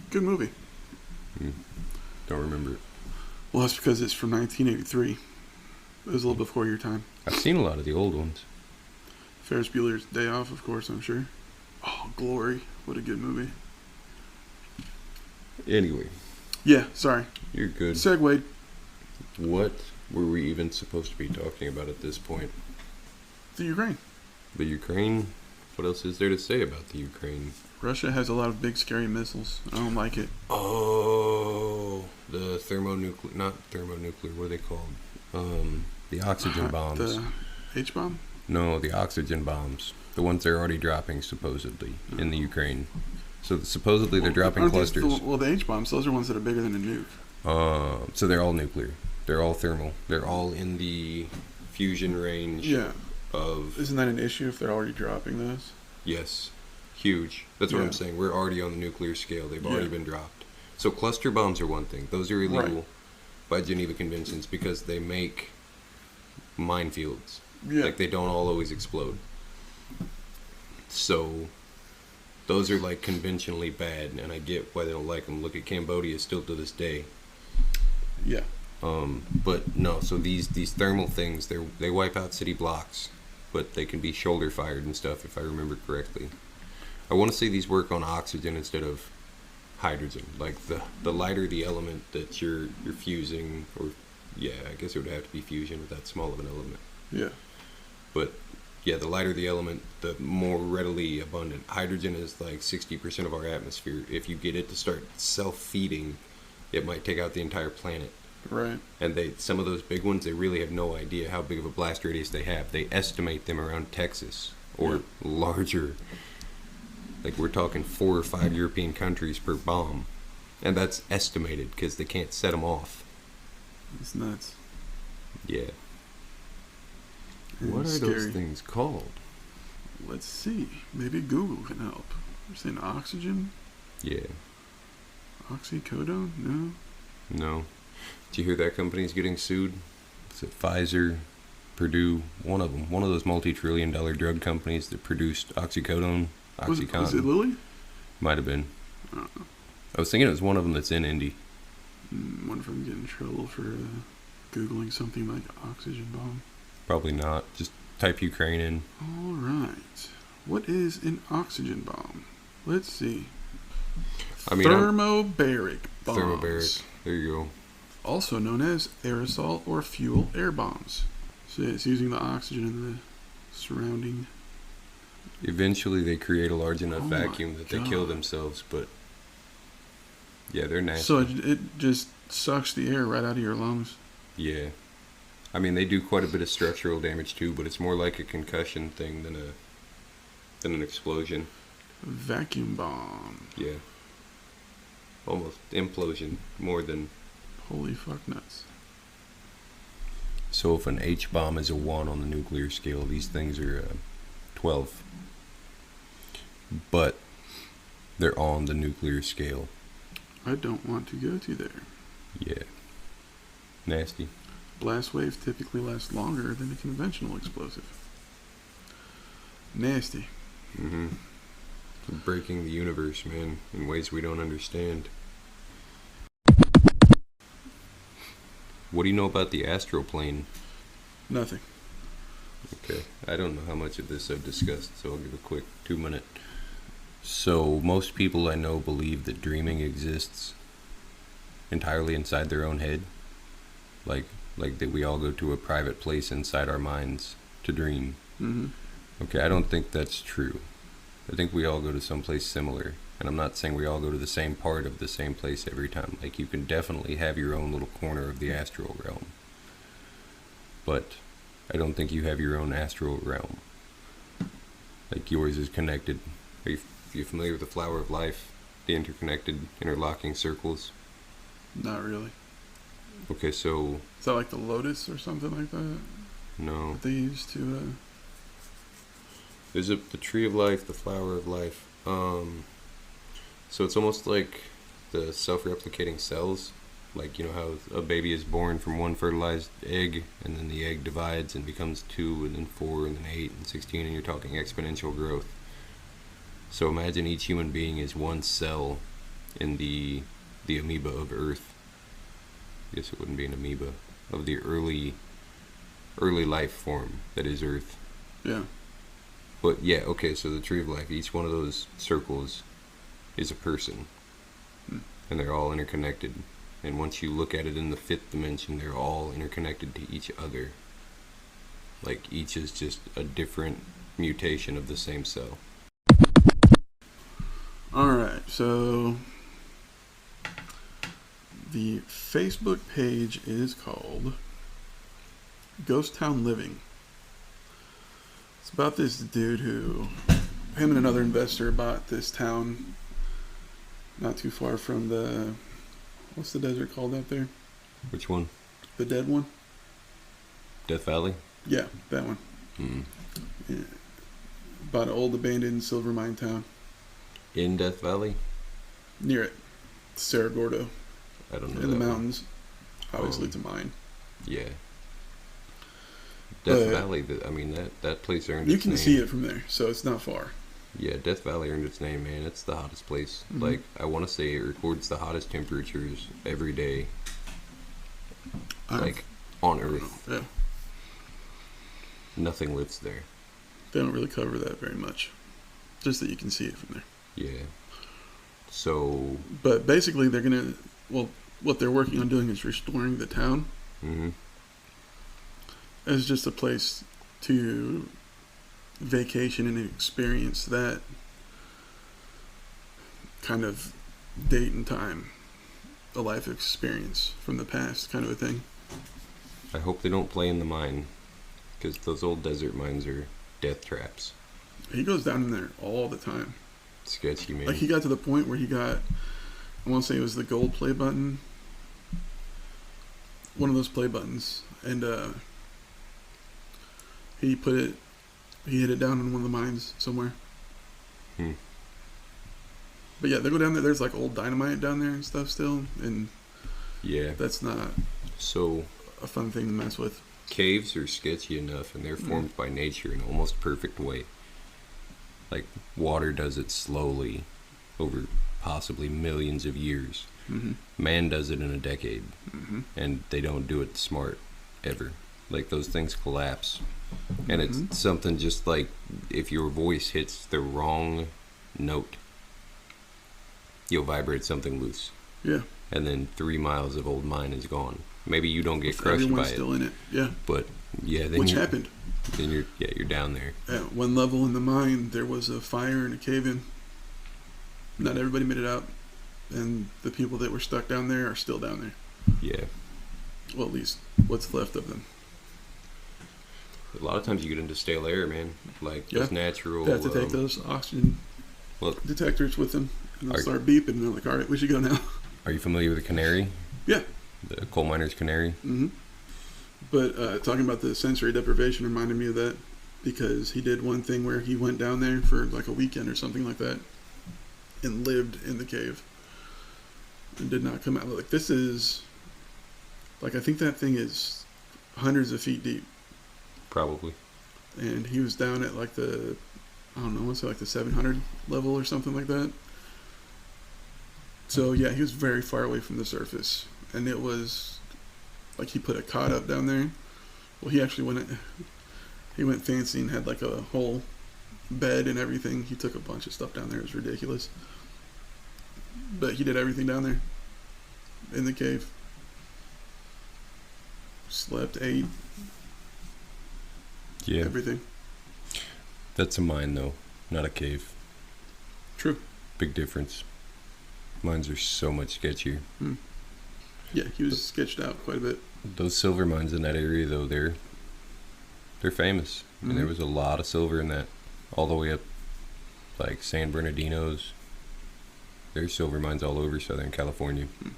Good movie. Don't remember it. Well, that's because it's from 1983. It was a little before your time. I've seen a lot of the old ones. Ferris Bueller's Day Off, of course, I'm sure. Oh, Glory. What a good movie. Anyway. Yeah, sorry. You're good. Segued. What were we even supposed to be talking about at this point? The Ukraine. The Ukraine? What else is there to say about the Ukraine? Russia has a lot of big, scary missiles. I don't like it. Oh, the thermonuclear, not thermonuclear, what are they called? The oxygen bombs. The H-bomb? No, the oxygen bombs. The ones they're already dropping, supposedly, in the Ukraine. So supposedly they're dropping clusters. The H-bombs, those are ones that are bigger than a nuke. So they're all nuclear. They're all thermal. They're all in the fusion range of... Isn't that an issue if they're already dropping those? Yes. Huge. That's what I'm saying. We're already on the nuclear scale. They've already been dropped. So cluster bombs are one thing. Those are illegal by Geneva Conventions because they make minefields. Yeah. Like they don't all always explode. So those are like conventionally bad, and I get why they don't like them. Look at Cambodia still to this day. Yeah. But no, so these thermal things, they wipe out city blocks, but they can be shoulder fired and stuff if I remember correctly. I want to say these work on oxygen instead of hydrogen. Like the lighter the element that you're fusing, or I guess it would have to be fusion with that small of an element. Yeah. But yeah, the lighter the element, the more readily abundant. Hydrogen is like 60% of our atmosphere. If you get it to start self-feeding, it might take out the entire planet. Right. And some of those big ones, they really have no idea how big of a blast radius they have. They estimate them around Texas or larger. Like we're talking 4 or 5 European countries per bomb. And that's estimated because they can't set them off. It's nuts. Yeah. And What are scary. those things called? Let's see. Maybe Google can help. You're saying oxygen? Yeah. Oxycodone? No. No. Did you hear that company's getting sued? Is it Pfizer, Purdue? One of them. One of those multi-trillion-dollar drug companies that produced oxycodone, Oxycontin. Was it Lilly? Might have been. Uh-uh. I was thinking it was one of them that's in Indy. Wonder if I'm getting in trouble for Googling something like oxygen bomb. Probably not. Just type Ukraine in. All right. What is an oxygen bomb? Let's see. I mean, thermobaric bombs. Thermobaric. There you go. Also known as aerosol or fuel air bombs. So it's using the oxygen in the surrounding. Eventually, they create a large enough Oh vacuum my that they God. kill themselves, but yeah, they're nasty. So it just sucks the air right out of your lungs. Yeah. I mean, they do quite a bit of structural damage too, but it's more like a concussion thing than an explosion. Vacuum bomb. Yeah. Almost implosion more than. Holy fuck nuts. So if an H bomb is a 1 on the nuclear scale, these things are 12. But they're on the nuclear scale. I don't want to go to there. Yeah. Nasty. Blast waves typically last longer than a conventional explosive. Nasty. Mm-hmm. Breaking the universe, man, in ways we don't understand. What do you know about the astral plane? Nothing. Okay, I don't know how much of this I've discussed, so I'll give a quick 2-minute. So, most people I know believe that dreaming exists entirely inside their own head. Like that we all go to a private place inside our minds to dream. Mm-hmm. Okay, I don't think that's true. I think we all go to someplace similar. And I'm not saying we all go to the same part of the same place every time. Like, you can definitely have your own little corner of the astral realm. But I don't think you have your own astral realm. Like, yours is connected. Are you familiar with the flower of life? The interconnected, interlocking circles? Not really. Okay, so... Is that like the lotus or something like that? No. That they use to, There's the tree of life, the flower of life. So it's almost like the self-replicating cells. Like, you know how a baby is born from one fertilized egg, and then the egg divides and becomes 2, and then 4, and then 8, and 16, and you're talking exponential growth. So imagine each human being is one cell in the amoeba of Earth. I guess it wouldn't be an amoeba. Of the early life form that is Earth. yeah. But yeah, okay, so the tree of life, each one of those circles is a person. And they're all interconnected. And once you look at it in the 5th dimension, they're all interconnected to each other. Like, each is just a different mutation of the same cell. Alright, so the Facebook page is called Ghost Town Living. It's about this dude him and another investor bought this town not too far from what's the desert called out there? Which one? The dead one? Death Valley? Yeah, that one. Mm. Yeah. Bought an old abandoned silver mine town. In Death Valley? Near it. Cerro Gordo. I don't know. In the that mountains. Obviously it's a mine. one. Yeah. Death Valley, I mean, that place earned You its can name. see it from there, so it's not far. Yeah, Death Valley earned its name, man. It's the hottest place. Mhm. Like, I want to say it records the hottest temperatures every day. Like, on Earth. Yeah. Nothing lives there. They don't really cover that very much. Just that you can see it from there. Yeah. So, But basically what they're working on doing is restoring the town as just a place to vacation and experience that kind of date and time. a life experience from the past, kind of a thing. I hope they don't play in the mine, because those old desert mines are death traps. He goes down in there all the time. Sketchy, man. Like, he got to the point where he got, I want to say it was the gold play button, one of those play buttons, and he hit it down in one of the mines somewhere. But yeah, they go down there. There's like old dynamite down there and stuff still, and Yeah. that's not So a fun thing to mess with. caves are sketchy enough, and they're formed by nature in almost perfect way. Like, water does it slowly over possibly millions of years. Mm-hmm. Man does it in a decade, Mm-hmm. and they don't do it smart ever. Like, those things collapse. And Mhm. it's something just like if your voice hits the wrong note, you'll vibrate something loose. Yeah. And then 3 miles of old mine is gone. Maybe you don't get crushed Everyone's by still in it. Yeah. but yeah, then Which you're, happened. then you're down there. At one level in the mine, there was a fire and a cave-in. Not everybody made it out, and the people that were stuck down there are still down there. Yeah. Well, at least what's left of them. A lot of times you get into stale air, man. Like, Yeah. those natural. They have to take those oxygen well- detectors with them, and they'll Are- start beeping, and they're like, all right, we should go now. Are you familiar with the canary? Yeah. The coal miner's canary? Mm-hmm. But talking about the sensory deprivation reminded me of that, because he did one thing where he went down there for like a weekend or something like that and lived in the cave and did not come out. Like, this is, like, I think that thing is hundreds of feet deep, Probably. and he was down at like the, I don't know, what's it, like the 700 level or something like that. So yeah, he was very far away from the surface, and it was like he put a cot up down there. Well, he went fancy and had like a whole bed and everything. He took a bunch of stuff down there. It was ridiculous, but he did everything down there in the cave. Slept, ate, Yeah. everything. That's a mine, though, not a cave. True. Big difference. Mines are so much sketchier. Yeah, he was sketched out quite a bit. Those silver mines in that area, though, they're famous. And there Mhm. was a lot of silver in that, all the way up, like San Bernardino's. There's silver mines all over Southern California, I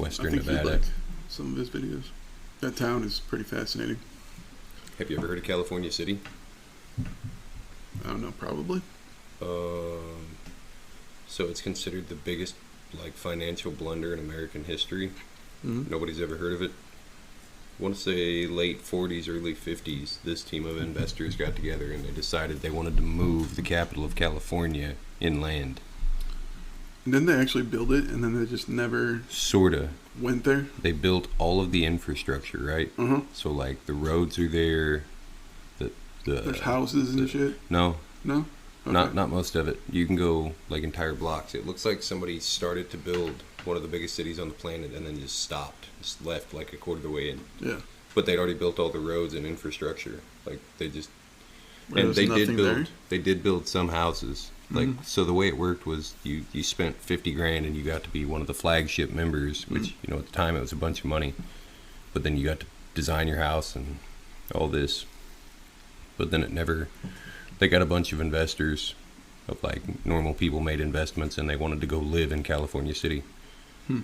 Western think Nevada. you'd like some of his videos. That town is pretty fascinating. Have you ever heard of California City? I don't know, probably. So it's considered the biggest, like, financial blunder in American history. Mm-hmm. Nobody's ever heard of it. I want to say late 40s, early 50s, this team of investors got together and they decided they wanted to move the capital of California inland. And then they actually build it, and then they just never Sorta. went there. They built all of the infrastructure, right? Uh-huh. So, like, the roads are there. There's houses and shit. No, No? Okay. not most of it. You can go, like, entire blocks. It looks like somebody started to build one of the biggest cities on the planet and then just stopped. Just left, like, a quarter of the way in. Yeah. But they'd already built all the roads and infrastructure. Like, they just... Where And there's they did nothing build. there? They did build some houses. Like, Mhm. so the way it worked was you spent 50 grand and you got to be one of the flagship members, which, Mhm. you know, at the time it was a bunch of money. But then you got to design your house and all this. But then it never... They got a bunch of investors of, like, normal people made investments and they wanted to go live in California City. Hmm.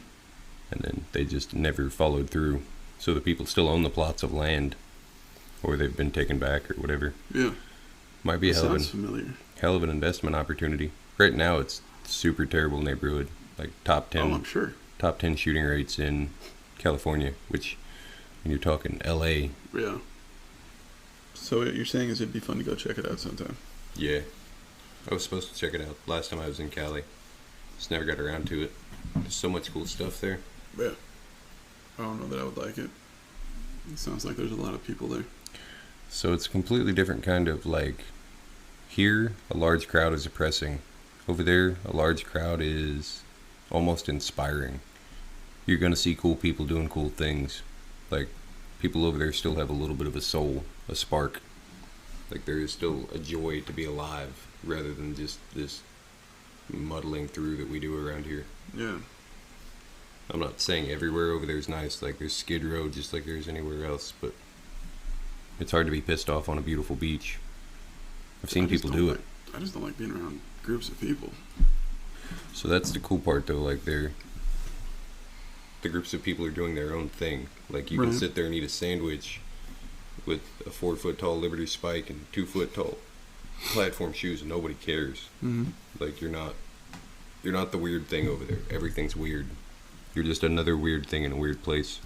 And then they just never followed through. So the people still own the plots of land, or they've been taken back or whatever. Yeah. Might be a hell of Sounds familiar. an investment opportunity. Right now, it's super terrible neighborhood, like top 10, Oh, I'm sure. top 10 shooting rates in California. Which, when you're talking L.A., Yeah. So what you're saying is it'd be fun to go check it out sometime. yeah, I was supposed to check it out last time I was in Cali. Just never got around to it. There's so much cool stuff there. Yeah. I don't know that I would like it. It sounds like there's a lot of people there. So it's a completely different kind of, like, here a large crowd is oppressing. Over there, a large crowd is almost inspiring. You're gonna see cool people doing cool things. Like, people over there still have a little bit of a soul, a spark. Like, there is still a joy to be alive rather than just this muddling through that we do around here. Yeah. I'm not saying everywhere over there is nice. Like, there's Skid Row just like there's anywhere else, but it's hard to be pissed off on a beautiful beach. I've seen people do it. I just don't like being around groups of people. So that's the cool part, though. Like, the groups of people are doing their own thing. Like, you can sit there and eat a sandwich with a 4-foot tall Liberty Spike and 2-foot tall platform shoes, and nobody cares. Mm-hmm. Like, you're not the weird thing over there. Everything's weird. You're just another weird thing in a weird place,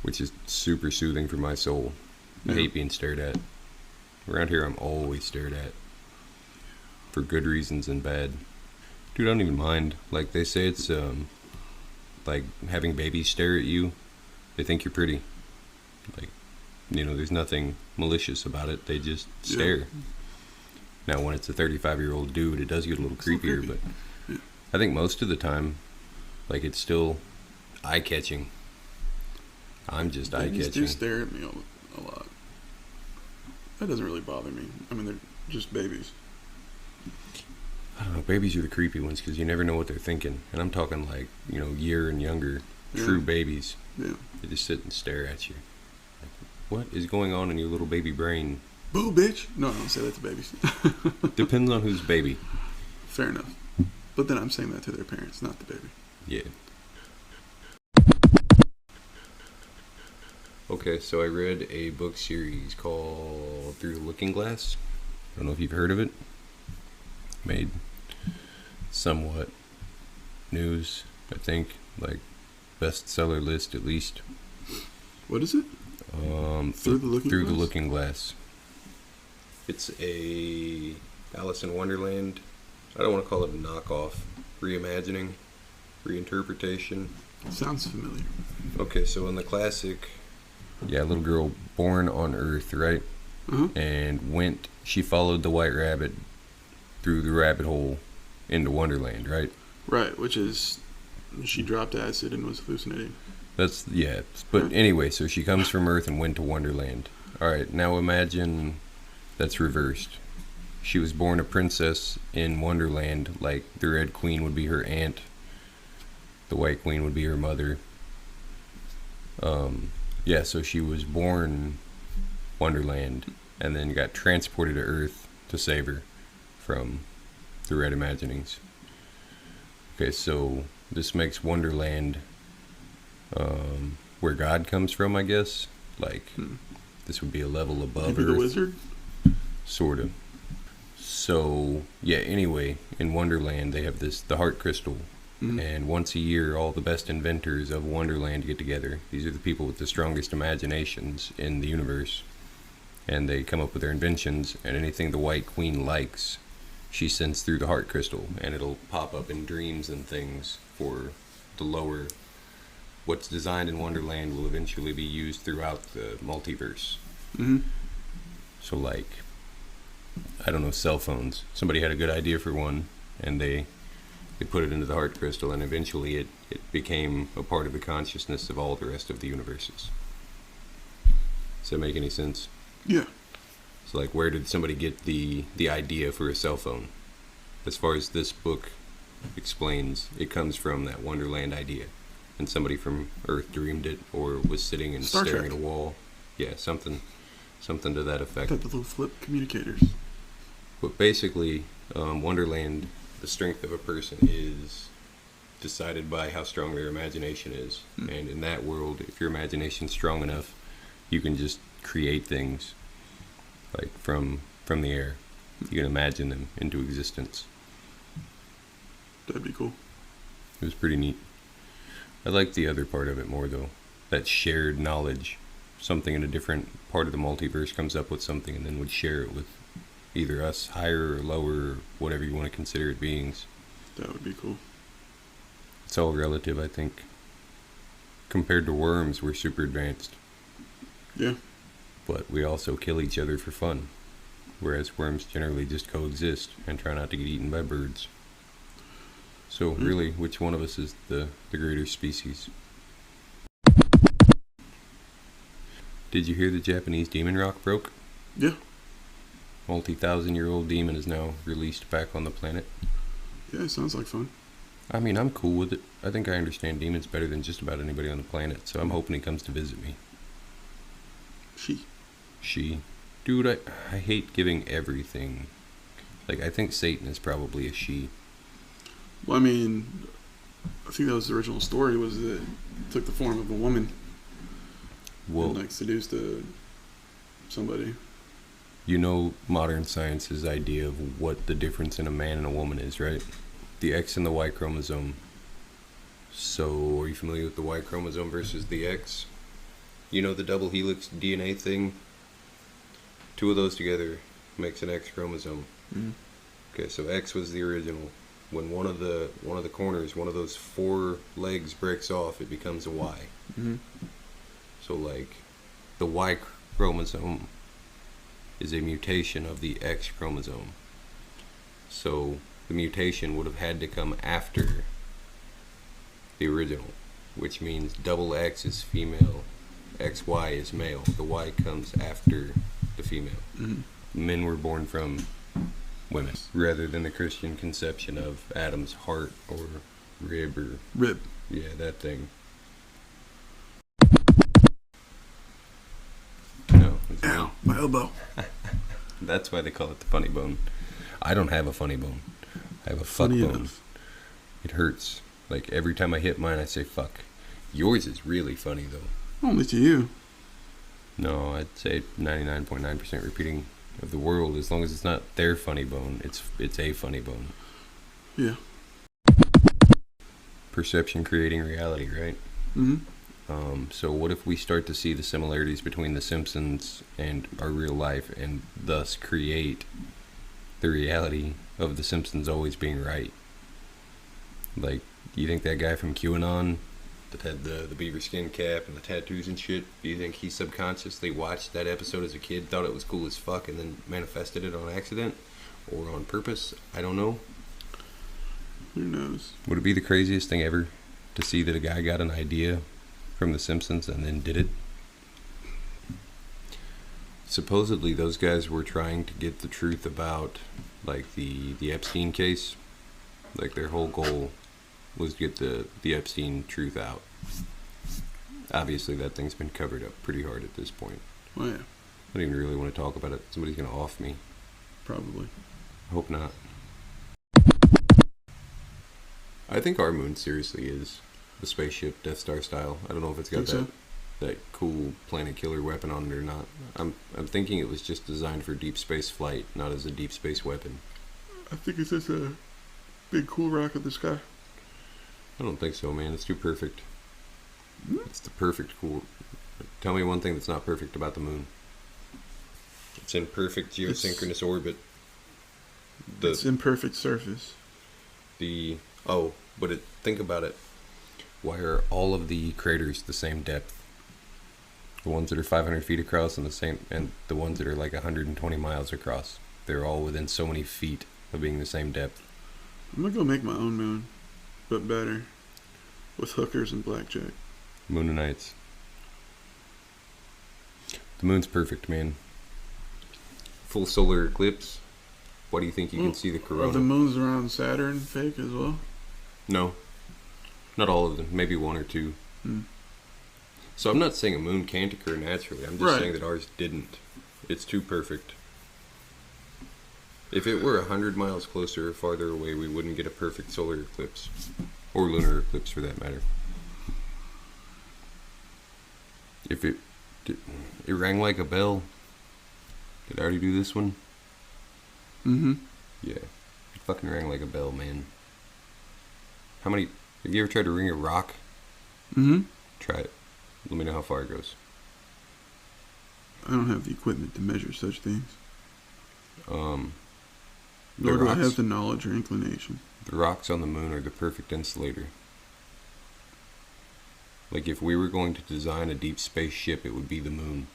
which is super soothing for my soul. I hate being stared at. Around here, I'm always stared at, for good reasons and bad. Dude, I don't even mind. Like, they say it's like having babies stare at you. They think you're pretty. Like, there's nothing malicious about it. They just stare. Now, when it's a 35-year-old dude, it does get a little creepier, but I think most of the time, like, it's still eye-catching. I'm just eye-catching. Babies do stare at me a lot. That doesn't really bother me. I mean, they're just babies. I don't know. Babies are the creepy ones because you never know what they're thinking. And I'm talking like, year and younger, true babies. Yeah. They just sit and stare at you. Like, what is going on in your little baby brain? Boo, bitch. No, don't say that to babies. Depends on whose baby. Fair enough. But then I'm saying that to their parents, not the baby. Yeah. Okay, so I read a book series called Through the Looking Glass. I don't know if you've heard of it. Made somewhat news, I think. Like, bestseller list, at least. What is it? Through the Looking Glass. It's a Alice in Wonderland. I don't want to call it a knockoff. Reimagining. Reinterpretation. Sounds familiar. Okay, so in the classic... Yeah, a little girl born on Earth, right? Uh-huh. And she followed the white rabbit through the rabbit hole into Wonderland, right? Right, which is, she dropped acid and was hallucinating. But anyway, so she comes from Earth and went to Wonderland. Alright, now imagine that's reversed. She was born a princess in Wonderland, like the Red Queen would be her aunt, the White Queen would be her mother. Yeah, so she was born Wonderland and then got transported to Earth to save her from the Red Imaginings. Okay, so this makes Wonderland where God comes from, I guess. Like, this would be a level above Earth. The wizard? Sort of. So, yeah, anyway, in Wonderland they have the heart crystal. Mm-hmm. And once a year, all the best inventors of Wonderland get together. These are the people with the strongest imaginations in the universe. And they come up with their inventions, and anything the White Queen likes, she sends through the heart crystal, and it'll pop up in dreams and things for the lower... What's designed in Wonderland will eventually be used throughout the multiverse. Mm-hmm. So, like, I don't know, cell phones. Somebody had a good idea for one, and they put it into the heart crystal, and eventually it became a part of the consciousness of all the rest of the universes. Does that make any sense? Yeah. So, like, where did somebody get the idea for a cell phone? As far as this book explains, it comes from that Wonderland idea. And somebody from Earth dreamed it, or was sitting and staring at a wall. Yeah, something to that effect. The little flip communicators. But basically, Wonderland, the strength of a person is decided by how strong their imagination is. And in that world, if your imagination's strong enough, you can just create things, like from the air. You can imagine them into existence. That'd be cool. It was pretty neat. I like the other part of it more, though. That shared knowledge. Something in a different part of the multiverse comes up with something and then would share it with either us, higher or lower, or whatever you want to consider it beings. That would be cool. It's all relative, I think. Compared to worms, we're super advanced. Yeah. But we also kill each other for fun. Whereas worms generally just coexist and try not to get eaten by birds. So really, which one of us is the greater species? Did you hear the Japanese demon rock broke? Yeah. Multi-thousand-year-old demon is now released back on the planet. Yeah, it sounds like fun. I mean, I'm cool with it. I think I understand demons better than just about anybody on the planet, so I'm hoping he comes to visit me. She. Dude, I hate giving everything. Like, I think Satan is probably a she. Well, I mean, I think that was the original story, was that it took the form of a woman. Well, and, like, seduced somebody. you know modern science's idea of what the difference in a man and a woman is, right? The X and the Y chromosome. So, are you familiar with the Y chromosome versus the X? You know the double helix DNA thing? Two of those together makes an X chromosome. Mm-hmm. Okay, so X was the original. When one of the corners, one of those four legs breaks off, it becomes a Y. Mm-hmm. So, like, the Y chromosome is a mutation of the X chromosome. So the mutation would have had to come after the original, which means double X is female, XY is male. The Y comes after the female. Mm-hmm. Men were born from women, rather than the Christian conception of Adam's heart or rib or... Rib. Yeah, that thing. No. Ow, my elbow. That's why they call it the funny bone. I don't have a funny bone. I have a fuck Funny bone. enough. It hurts. Like, every time I hit mine, I say fuck. Yours is really funny, though. Only to you. No, I'd say 99.9% repeating of the world. As long as it's not their funny bone, it's a funny bone. Yeah. Perception creating reality, right? Mm-hmm. So what if we start to see the similarities between The Simpsons and our real life, and thus create the reality of The Simpsons always being right? Like, do you think that guy from QAnon that had the beaver skin cap and the tattoos and shit, do you think he subconsciously watched that episode as a kid, thought it was cool as fuck, and then manifested it on accident or on purpose? I don't know. Who knows? Would it be the craziest thing ever to see that a guy got an idea from The Simpsons and then did it? Supposedly those guys were trying to get the truth about, like, the Epstein case. Like, their whole goal was to get the Epstein truth out. Obviously that thing's been covered up pretty hard at this point. Oh, yeah. I don't even really want to talk about it. Somebody's gonna off me. Probably. I hope not. I think our moon seriously is the spaceship, Death Star style. I don't know if it's got that cool planet killer weapon on it or not. I'm thinking it was just designed for deep space flight, not as a deep space weapon. I think it's just a big cool rock in the sky. I don't think so, man. It's too perfect. It's the perfect cool. Tell me one thing that's not perfect about the moon. It's in perfect geosynchronous orbit. It's imperfect surface. Think about it. Why are all of the craters the same depth? The ones that are 500 feet across and the ones that are like 120 miles across. They're all within so many feet of being the same depth. I'm gonna go make my own moon, but better, with hookers and blackjack. Moonanites. The moon's perfect, man. Full solar eclipse. Why do you think you can see the corona? Are the moons around Saturn fake as well? No. Not all of them. Maybe one or two. So I'm not saying a moon can't occur naturally. I'm just saying that ours didn't. It's too perfect. If it were 100 miles closer or farther away, we wouldn't get a perfect solar eclipse. Or lunar eclipse, for that matter. If it rang like a bell. Did I already do this one? Mm-hmm. Yeah. It fucking rang like a bell, man. Have you ever tried to ring a rock? Mm-hmm. Try it. Let me know how far it goes. I don't have the equipment to measure such things. The Nor do I rocks, have the knowledge or inclination. the rocks on the moon are the perfect insulator. Like, if we were going to design a deep space ship, it would be the moon.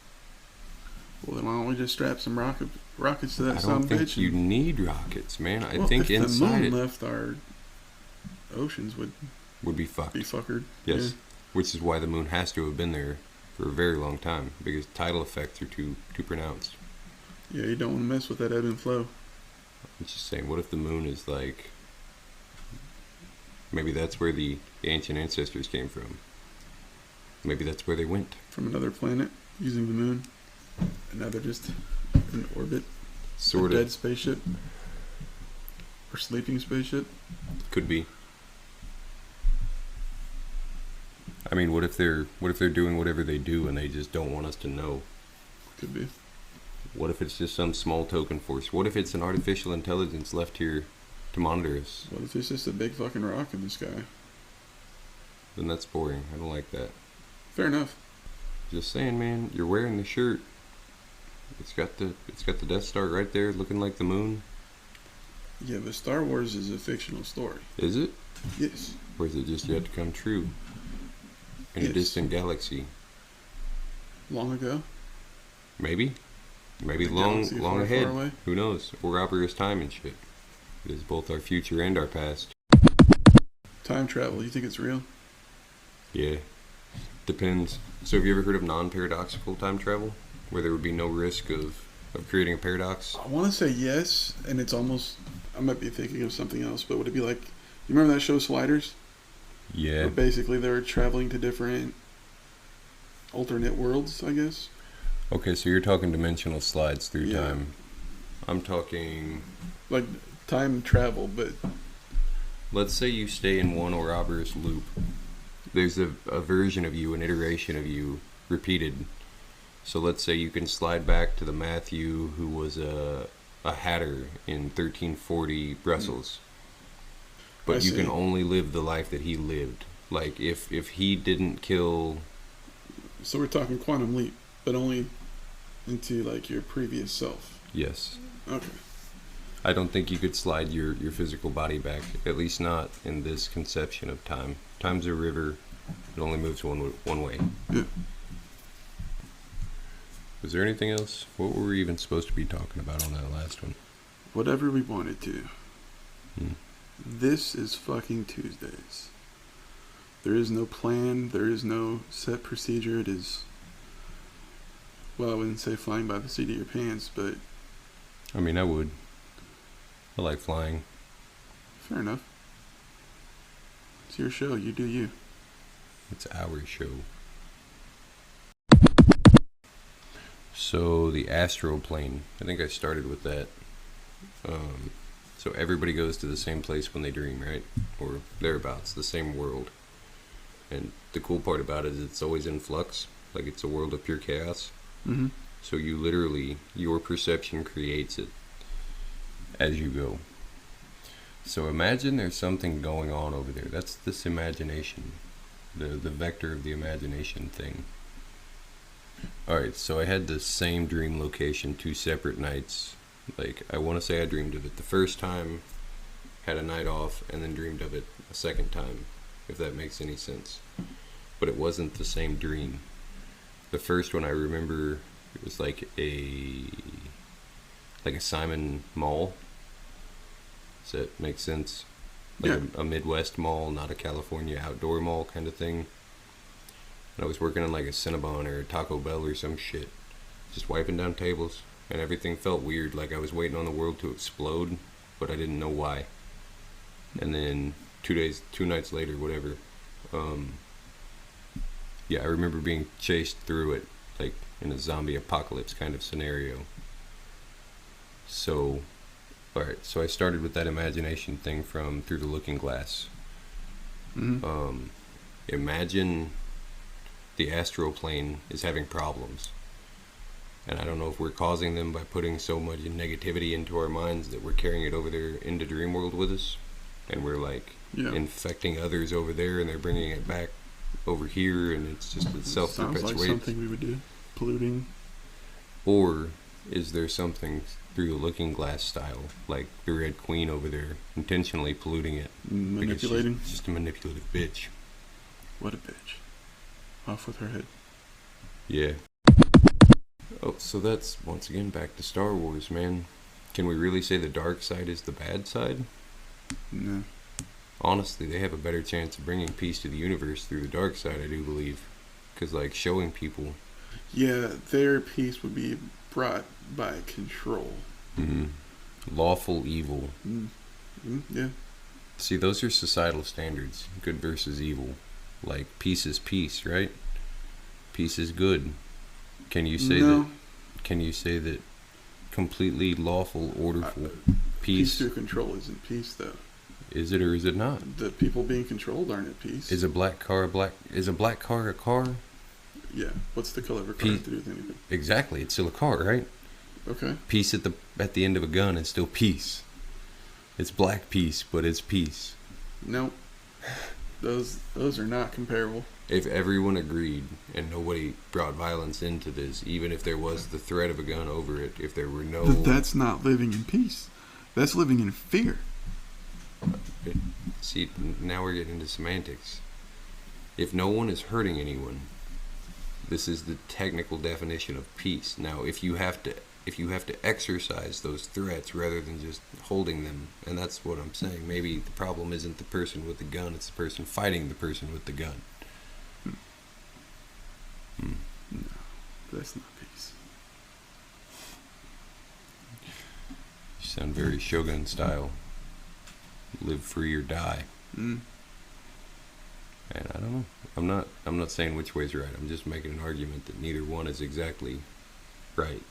Well, then why don't we just strap some rockets to that I son don't of a think bitch? you need rockets, man. I Well, think if inside the it moon left, our oceans would would be fucked. be fuckered. Yes. Yeah. Which is why the moon has to have been there for a very long time, because tidal effects are too pronounced. Yeah, you don't want to mess with that ebb and flow. I'm just saying, what if the moon is like Maybe that's where the ancient ancestors came from. Maybe that's where they went. From another planet using the moon. And now they're just in orbit. Sort a of. dead spaceship. Or sleeping spaceship. Could be. I mean, what if they're doing whatever they do and they just don't want us to know? Could be. What if it's just some small token force? What if it's an artificial intelligence left here to monitor us? What if it's just a big fucking rock in the sky? Then that's boring. I don't like that. Fair enough. Just saying, man. You're wearing the shirt. It's got the Death Star right there, looking like the moon. Yeah, but Star Wars is a fictional story. Is it? Yes. Or is it just yet to come true? In a distant galaxy. Long ago? Maybe. Maybe The long galaxy far, ahead. far away? Who knows? We're operative time and shit. It is both our future and our past. Time travel, you think it's real? Yeah. Depends. So have you ever heard of non-paradoxical time travel? Where there would be no risk of creating a paradox? I want to say yes, and it's almost... I might be thinking of something else, but would it be like... You remember that show Sliders? Yeah. Where basically they were traveling to different alternate worlds, I guess. Okay, so you're talking dimensional slides through Yeah. time. I'm talking... Like time travel, but... Let's say you stay in one Ouroboros loop. There's a version of you, an iteration of you, repeated. So let's say you can slide back to the Matthew who was a hatter in 1340 Brussels. But you can only live the life that he lived. Like, if he didn't kill... So we're talking quantum leap, but only into, like, your previous self. Yes. Okay. I don't think you could slide your physical body back, at least not in this conception of time. Time's a river. It only moves one way. Yeah. Was there anything else? What were we even supposed to be talking about on that last one? Whatever we wanted to. Hmm. This is fucking Tuesdays. There is no plan. There is no set procedure. It is... Well, I wouldn't say flying by the seat of your pants, but... I mean, I would. I like flying. Fair enough. It's your show. You do you. It's our show. So, the astral plane. I think I started with that. So everybody goes to the same place when they dream, right? Or thereabouts, the same world. And the cool part about it is it's always in flux. Like, it's a world of pure chaos. Mm-hmm. So you literally, your perception creates it as you go. So imagine there's something going on over there. That's this imagination. The vector of the imagination thing. Alright, so I had the same dream location 2 separate nights. Like, I want to say I dreamed of it the first time, had a night off, and then dreamed of it a second time, if that makes any sense. But it wasn't the same dream. The first one I remember, it was like a Simon Mall. Does that make sense? Like a Midwest mall, not a California outdoor mall kind of thing. And I was working in like a Cinnabon or a Taco Bell or some shit. Just wiping down tables. And everything felt weird, like I was waiting on the world to explode, but I didn't know why. And then 2 nights later, whatever, I remember being chased through it, like in a zombie apocalypse kind of scenario. So, alright, so I started with that imagination thing from Through the Looking Glass. Mm-hmm. Imagine the astral plane is having problems. And I don't know if we're causing them by putting so much negativity into our minds that we're carrying it over there into dream world with us. And we're like infecting others over there and they're bringing it back over here and it's just a self-perpetuating. Sounds like something we would do. Polluting. Or is there something Through the Looking Glass style, like the Red Queen over there, intentionally polluting it? Manipulating? She's just a manipulative bitch. What a bitch. Off with her head. Yeah. Oh, so that's, once again, back to Star Wars, man. Can we really say the dark side is the bad side? No. Honestly, they have a better chance of bringing peace to the universe through the dark side, I do believe. Because, like, showing people... Yeah, their peace would be brought by control. Mm-hmm. Lawful evil. Mm-hmm. Yeah. See, those are societal standards. Good versus evil. Like, peace is peace, right? Peace is good. Can you say No. that? Can you say that completely lawful, orderful Peace peace? through control isn't peace, though. Is it or is it not? The people being controlled aren't at peace. Is a black car a black? Is a black car a car? Yeah. What's the color of a car have to do with anything? Exactly. It's still a car, right? Okay. Peace at the end of a gun is still peace. It's black peace, but it's peace. No. Those are not comparable. If everyone agreed and nobody brought violence into this, even if there was the threat of a gun over it, if there were no... That's not living in peace. That's living in fear. See, now we're getting into semantics. If no one is hurting anyone, this is the technical definition of peace. Now, if you have to exercise those threats rather than just holding them, and that's what I'm saying. Maybe the problem isn't the person with the gun, it's the person fighting the person with the gun. No, that's not peace. You sound very Shogun style. Live free or die. Mm. And I don't know. I'm not saying which way's right. I'm just making an argument that neither one is exactly right.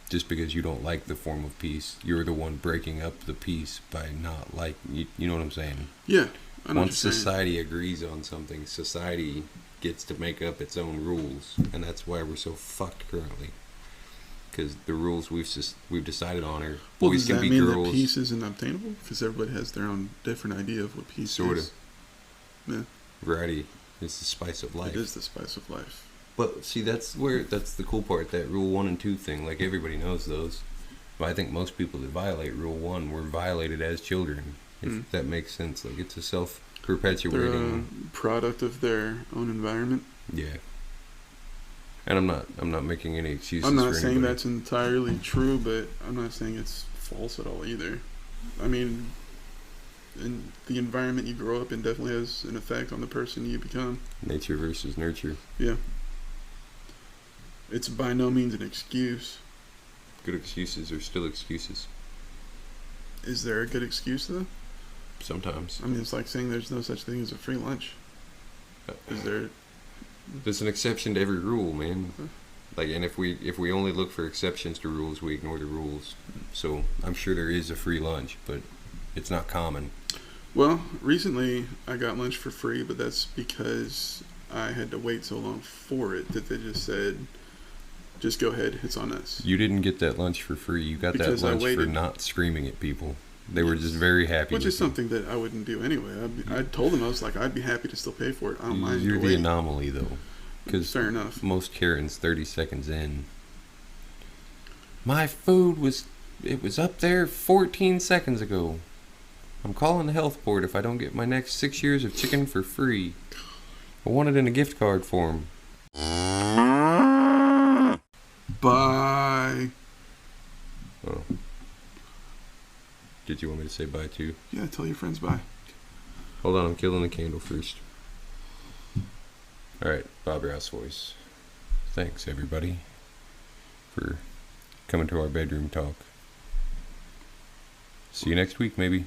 Just because you don't like the form of peace, you're the one breaking up the peace by not like. You know what I'm saying? Yeah. I know Once what you're society agrees on something, society gets to make up its own rules, and that's why we're so fucked currently. Because the rules we've decided on are Well, boys does can that be mean girls. that peace isn't obtainable? Because everybody has their own different idea of what peace Sorta. is. Yeah. Variety is the spice of life. It is the spice of life. But see, that's the cool part. That rule 1 and 2 thing, like everybody knows those. But I think most people that violate rule 1 were violated as children. If that makes sense, like it's a They're self-perpetuating. a product of their own environment. Yeah. And I'm not making any excuses. I'm not for saying anybody. that's entirely true, but I'm not saying it's false at all either. I mean, and the environment you grow up in definitely has an effect on the person you become. Nature versus nurture. Yeah. It's by no means an excuse. Good excuses are still excuses. Is there a good excuse though? Sometimes. I mean, it's like saying there's no such thing as a free lunch. Is there? There's an exception to every rule, man. Like, and if we only look for exceptions to rules, we ignore the rules. So I'm sure there is a free lunch, but it's not common. Well, recently I got lunch for free, but that's because I had to wait so long for it that they just said, just go ahead, it's on us. You didn't get that lunch for free. You got Because that I lunch for waited. not screaming at people. They were just very happy. Which with is you. something that I wouldn't do anyway. I told them, I was like, I'd be happy to still pay for it. I don't mind. You're the waiting. anomaly, though. Because Fair enough. most Karens 30 seconds in. My food was up there 14 seconds ago. I'm calling the health board if I don't get my next 6 years of chicken for free. I want it in a gift card form. Bye. Oh. Did you want me to say bye too? Yeah, tell your friends bye. Hold on, I'm killing the candle first. Alright, Bob Rouse voice. Thanks, everybody, for coming to our bedroom talk. See you next week, maybe.